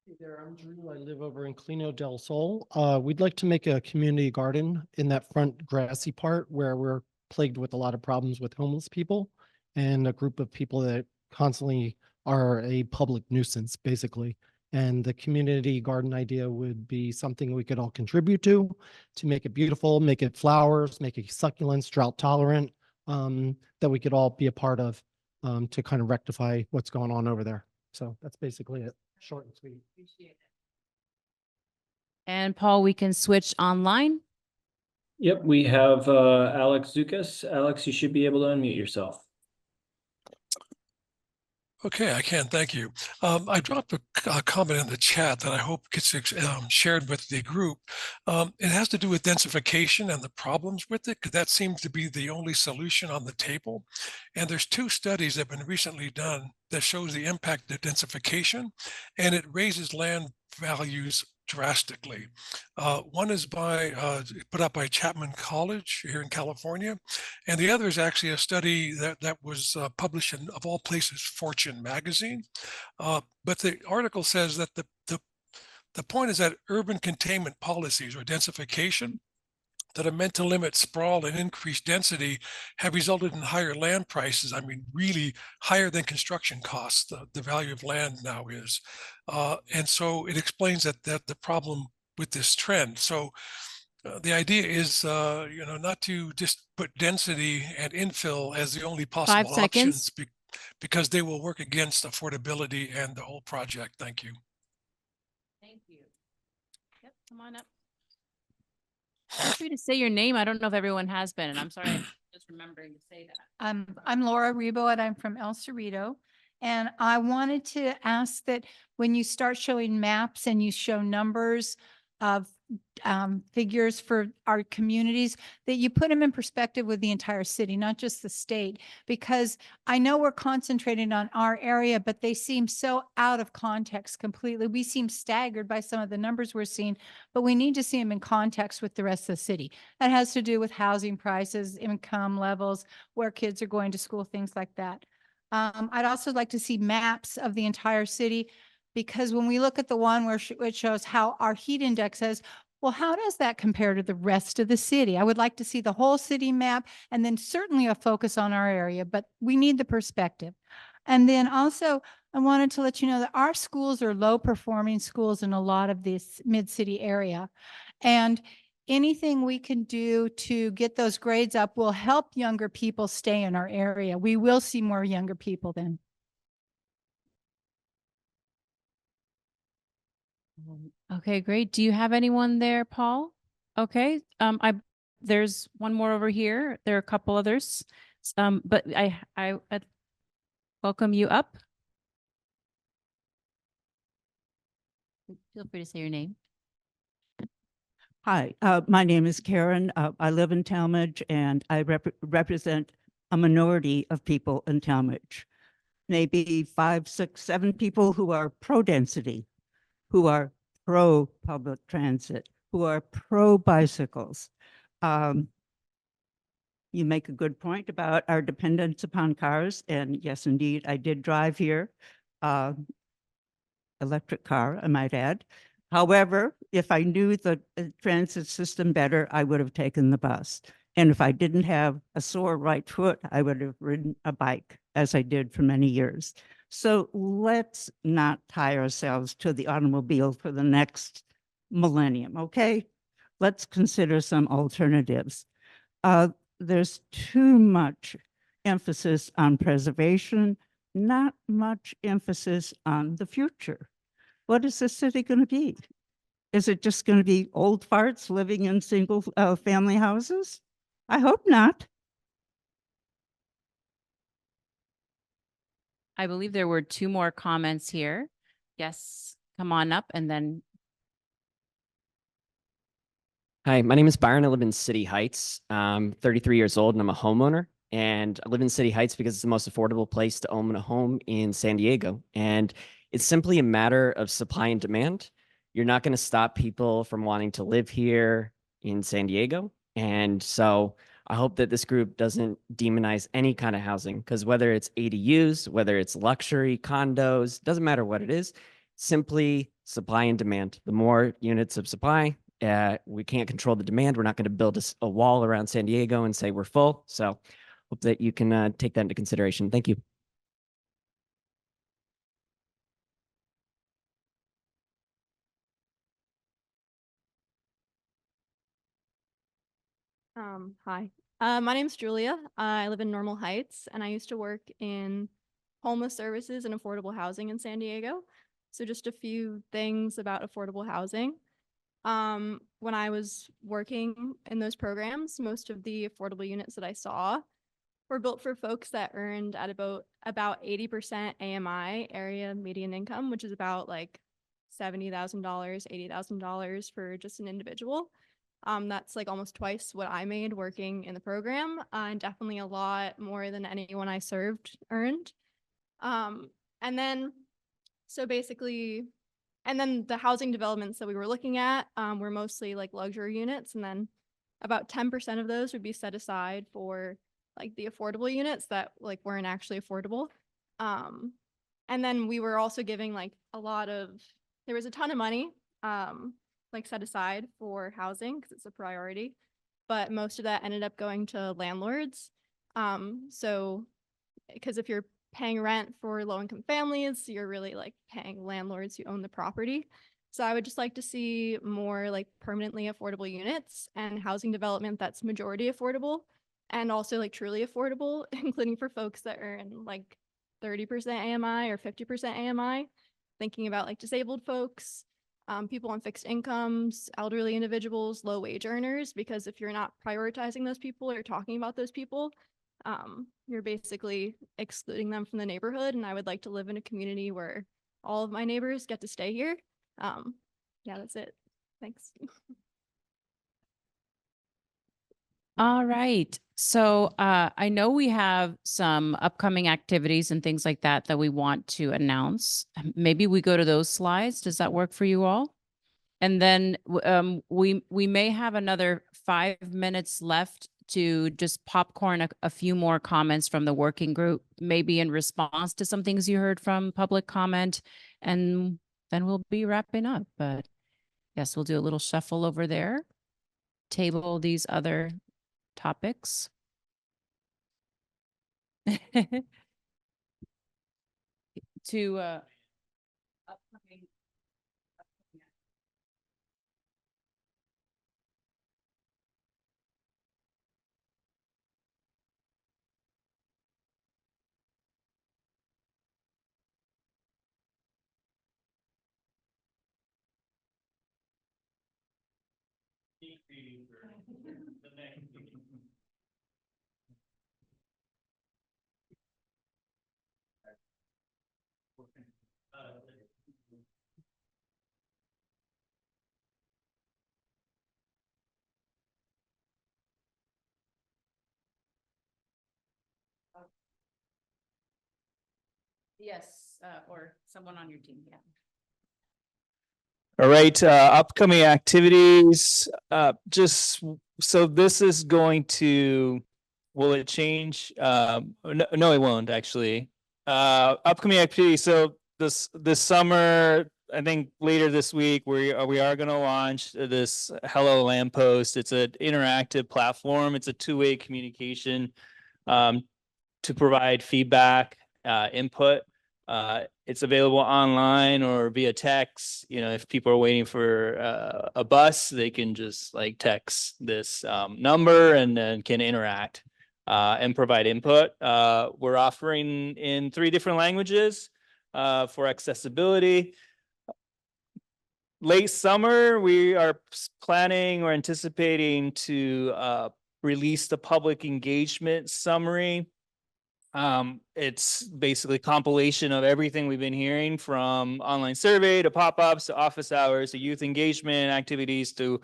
Hey there, I'm Drew. I live over in Clino del Sol. We'd like to make a community garden in that front grassy part where we're plagued with a lot of problems with homeless people and a group of people that constantly are a public nuisance, basically. And the community garden idea would be something we could all contribute to make it beautiful, make it flowers, make it succulents, drought tolerant, that we could all be a part of to kind of rectify what's going on over there. So that's basically it, short and sweet. Appreciate it. And Paul, we can switch online. Yep, we have Alex Zukas. Alex, you should be able to unmute yourself. Okay, I can. Thank you. I dropped a comment in the chat that I hope gets shared with the group. It has to do with densification and the problems with it, because that seems to be the only solution on the table. And there's 2 studies that have been recently done that shows the impact of densification, and it raises land values drastically. One is put out by Chapman College here in California, and the other is actually a study that was published in, of all places, Fortune magazine. But the article says that the point is that urban containment policies or densification that are meant to limit sprawl and increase density have resulted in higher land prices. I mean, really higher than construction costs, the value of land now is. And so it explains that the problem with this trend. So the idea is, not to just put density and infill as the only possible 5 seconds. options because they will work against affordability and the whole project. Thank you. Thank you. Yep, come on up. Feel free to say your name. I don't know if everyone has been, and I'm sorry, I'm just remembering to say that. I'm Laura Rebo, and I'm from El Cerrito. And I wanted to ask that when you start showing maps and you show numbers of figures for our communities, that you put them in perspective with the entire city, not just the state, because I know we're concentrating on our area, but they seem so out of context completely. We seem staggered by some of the numbers we're seeing, but we need to see them in context with the rest of the city. That has to do with housing prices, income levels, where kids are going to school, things like that. I'd also like to see maps of the entire city, because when we look at the one where it shows how our heat index is, well, how does that compare to the rest of the city? I would like to see the whole city map, and then certainly a focus on our area, but we need the perspective. And then also, I wanted to let you know that our schools are low performing schools in a lot of this mid-city area. And anything we can do to get those grades up will help younger people stay in our area. We will see more younger people then. Okay, great. Do you have anyone there, Paul? Okay, there's one more over here. There are a couple others. But I'd welcome you up. Feel free to say your name. Hi, my name is Karen. I live in Talmadge, and I represent a minority of people in Talmadge. Maybe 5, 6, 7 people who are pro-density, who are pro-public transit, who are pro-bicycles. You make a good point about our dependence upon cars, and yes, indeed, I did drive here. Electric car, I might add. However, if I knew the transit system better, I would have taken the bus. And if I didn't have a sore right foot, I would have ridden a bike, as I did for many years. So let's not tie ourselves to the automobile for the next millennium, okay? Let's consider some alternatives. There's too much emphasis on preservation, not much emphasis on the future. What is this city going to be? Is it just going to be old farts living in single family houses? I hope not. I believe there were 2 more comments here. Yes, come on up and then. Hi, my name is Byron. I live in City Heights. I'm 33 years old and I'm a homeowner. And I live in City Heights because it's the most affordable place to own a home in San Diego. And it's simply a matter of supply and demand. You're not going to stop people from wanting to live here in San Diego. And so I hope that this group doesn't demonize any kind of housing, because whether it's ADUs, whether it's luxury condos, doesn't matter what it is, simply supply and demand. The more units of supply, we can't control the demand. We're not going to build a wall around San Diego and say we're full. So hope that you can take that into consideration. Thank you. Hi, my name's Julia. I live in Normal Heights, and I used to work in homeless services and affordable housing in San Diego. So just a few things about affordable housing. When I was working in those programs, most of the affordable units that I saw were built for folks that earned at about 80% AMI, area median income, which is about like $70,000, $80,000 for just an individual. That's like almost twice what I made working in the program, and definitely a lot more than anyone I served earned. And then the housing developments that we were looking at were mostly like luxury units, and then about 10% of those would be set aside for like the affordable units that like weren't actually affordable. And then we were also giving like there was a ton of money like set aside for housing because it's a priority, but most of that ended up going to landlords. So because if you're paying rent for low-income families, you're really like paying landlords who own the property. So I would just like to see more like permanently affordable units and housing development that's majority affordable and also like truly affordable, including for folks that earn like 30% AMI or 50% AMI, thinking about like disabled folks, people on fixed incomes, elderly individuals, low wage earners, because if you're not prioritizing those people or talking about those people, you're basically excluding them from the neighborhood. And I would like to live in a community where all of my neighbors get to stay here. Yeah, that's it. Thanks. All right. So I know we have some upcoming activities and things like that that we want to announce. Maybe we go to those slides. Does that work for you all? And then we may have another 5 minutes left to just popcorn a few more comments from the working group, maybe in response to some things you heard from public comment, and then we'll be wrapping up. But yes, we'll do a little shuffle over there, table these other topics. To upcoming. Yes, or someone on your team, yeah. All right, upcoming activities, so this is going to, will it change? No, it won't actually. Upcoming activities, so this summer, I think later this week, we are gonna launch this Hello Lamppost. It's an interactive platform. It's a two-way communication to provide feedback, input. It's available online or via text. You know, if people are waiting for a bus, they can just like text this number and then can interact and provide input. We're offering in 3 different languages for accessibility. Late summer, we are planning or anticipating to release the public engagement summary. It's basically compilation of everything we've been hearing, from online survey to pop-ups to office hours to youth engagement activities to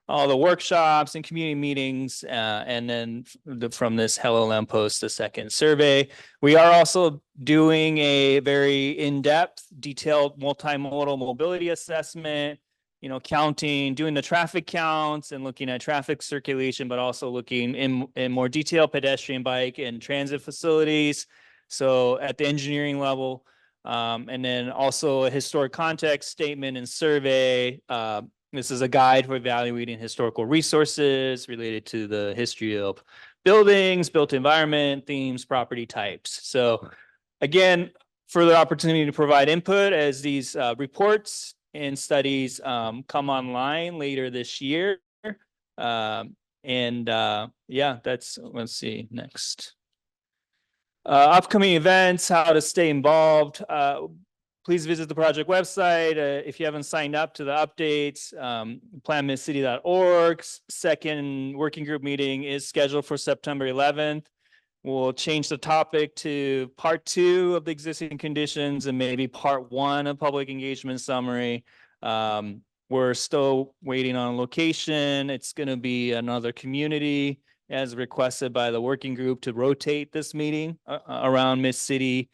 all the workshops and community meetings, and then from this Hello Lamppost, the second survey. We are also doing a very in-depth, detailed multimodal mobility assessment, you know, counting, doing the traffic counts and looking at traffic circulation, but also looking in more detail pedestrian, bike, and transit facilities. So at the engineering level, and then also a historic context statement and survey. This is a guide for evaluating historical resources related to the history of buildings, built environment, themes, property types. So again, further opportunity to provide input as these reports and studies come online later this year. Yeah, that's, let's see, next. Upcoming events, how to stay involved. Please visit the project website. If you haven't signed up to the updates, planmidcity.org. Second working group meeting is scheduled for September 11th. We'll change the topic to part 2 of the existing conditions and maybe part 1 of public engagement summary. We're still waiting on a location. It's going to be another community as requested by the working group to rotate this meeting around Mid-City.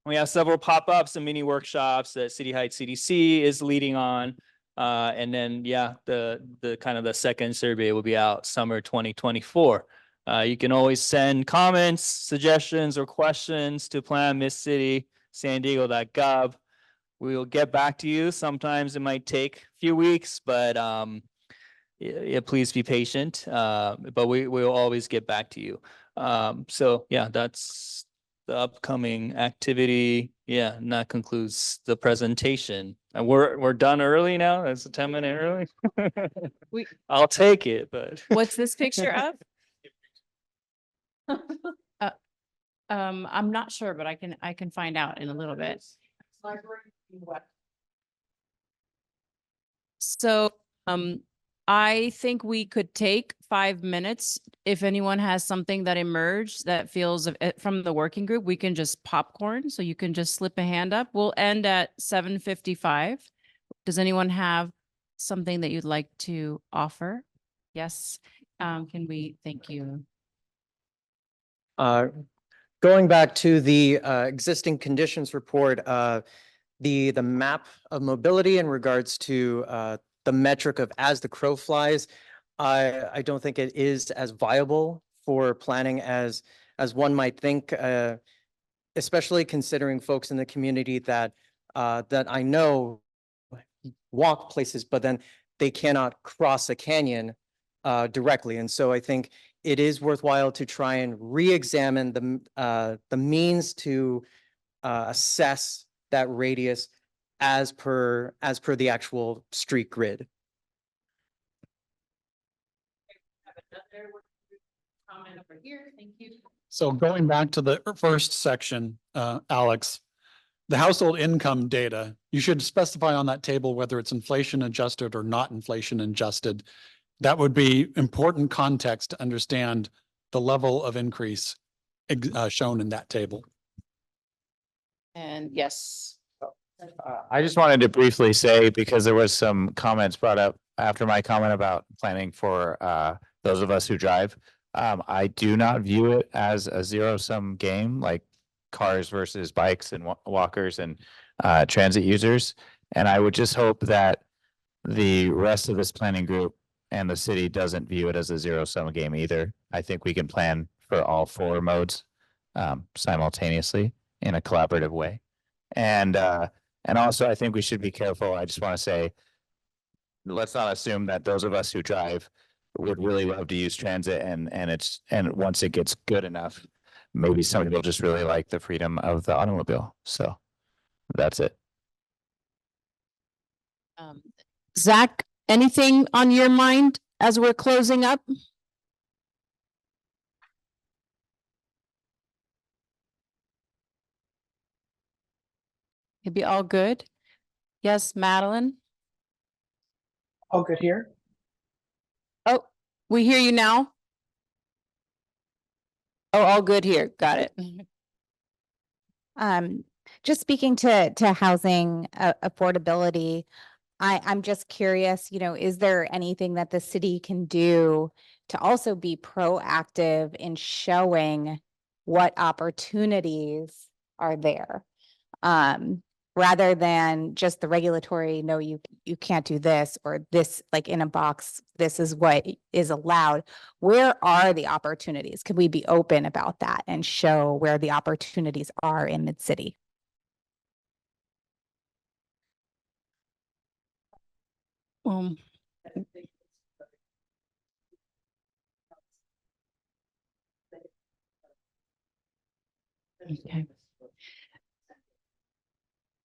We have several pop-ups and mini workshops that City Heights CDC is leading on. And then, yeah, the kind of the second survey will be out summer 2024. You can always send comments, suggestions, or questions to planmidcitysandiego.gov. We will get back to you. Sometimes it might take a few weeks, but yeah, please be patient. But we will always get back to you. So yeah, that's the upcoming activity. Yeah, and that concludes the presentation. And we're done early now. That's a 10-minute early. I'll take it, but What's this picture of? I'm not sure, but I can find out in a little bit. So, I think we could take 5 minutes. If anyone has something that emerged that feels from the working group, we can just popcorn. So you can just slip a hand up. We'll end at 7:55. Does anyone have something that you'd like to offer? Yes. Can we, thank you. Going back to the existing conditions report, the map of mobility in regards to the metric of as the crow flies, I don't think it is as viable for planning as one might think, especially considering folks in the community that that I know walk places, but then they cannot cross a canyon directly. And so I think it is worthwhile to try and re-examine the means to assess that radius as per the actual street grid. Comment over here, thank you. So going back to the first section, Alex, the household income data, you should specify on that table whether it's inflation adjusted or not inflation adjusted. That would be important context to understand the level of increase shown in that table. And yes. I just wanted to briefly say, because there was some comments brought up after my comment about planning for those of us who drive. I do not view it as a zero-sum game like cars versus bikes and walkers and transit users. And I would just hope that the rest of this planning group and the city doesn't view it as a zero-sum game either. I think we can plan for all four modes simultaneously in a collaborative way. And also I think we should be careful. I just want to say, let's not assume that those of us who drive would really love to use transit and once it gets good enough, maybe some people just really like the freedom of the automobile. So that's it. Zach, anything on your mind as we're closing up? It'd be all good. Yes, Madeline? All good here. Oh, we hear you now. Oh, all good here. Got it. Just speaking to housing affordability, I'm just curious, is there anything that the city can do to also be proactive in showing what opportunities are there? Rather than just the regulatory, no, you can't do this, or this, like in a box, this is what is allowed. Where are the opportunities? Could we be open about that and show where the opportunities are in Mid-City? Okay.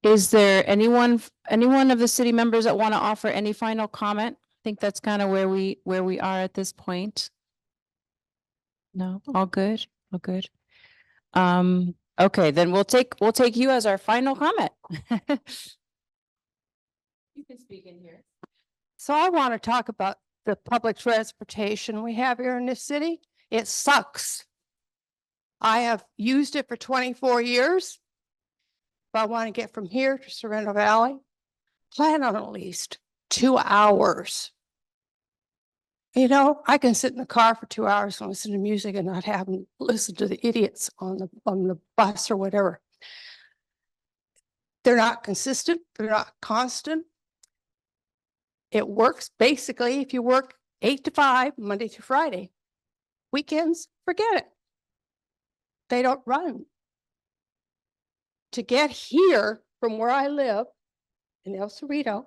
Is there anyone of the city members that want to offer any final comment? I think that's kind of where we are at this point. No, all good, all good. Okay, then we'll take you as our final comment. You can speak in here. So I want to talk about the public transportation we have here in this city. It sucks. I have used it for 24 years. If I want to get from here to Sorrento Valley, plan on at least 2 hours. I can sit in the car for 2 hours and listen to music and not have them listen to the idiots on the bus or whatever. They're not consistent. They're not constant. It works basically if you work 8 to 5, Monday through Friday. Weekends, forget it. They don't run. To get here from where I live in El Cerrito,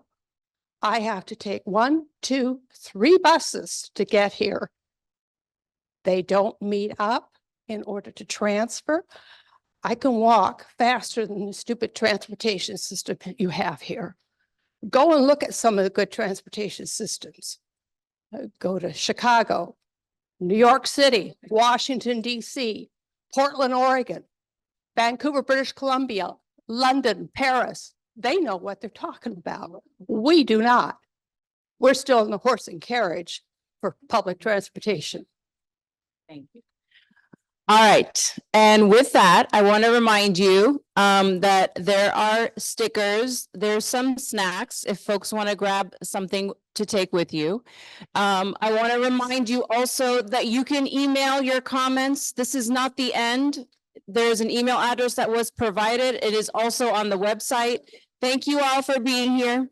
I have to take 1, 2, 3 buses to get here. They don't meet up in order to transfer. I can walk faster than the stupid transportation system you have here. Go and look at some of the good transportation systems. Go to Chicago, New York City, Washington, D.C., Portland, Oregon, Vancouver, British Columbia, London, Paris. They know what they're talking about. We do not. We're still in the horse and carriage for public transportation. Thank you. All right, and with that, I want to remind you that there are stickers, there's some snacks if folks want to grab something to take with you. I want to remind you also that you can email your comments. This is not the end. There's an email address that was provided. It is also on the website. Thank you all for being here.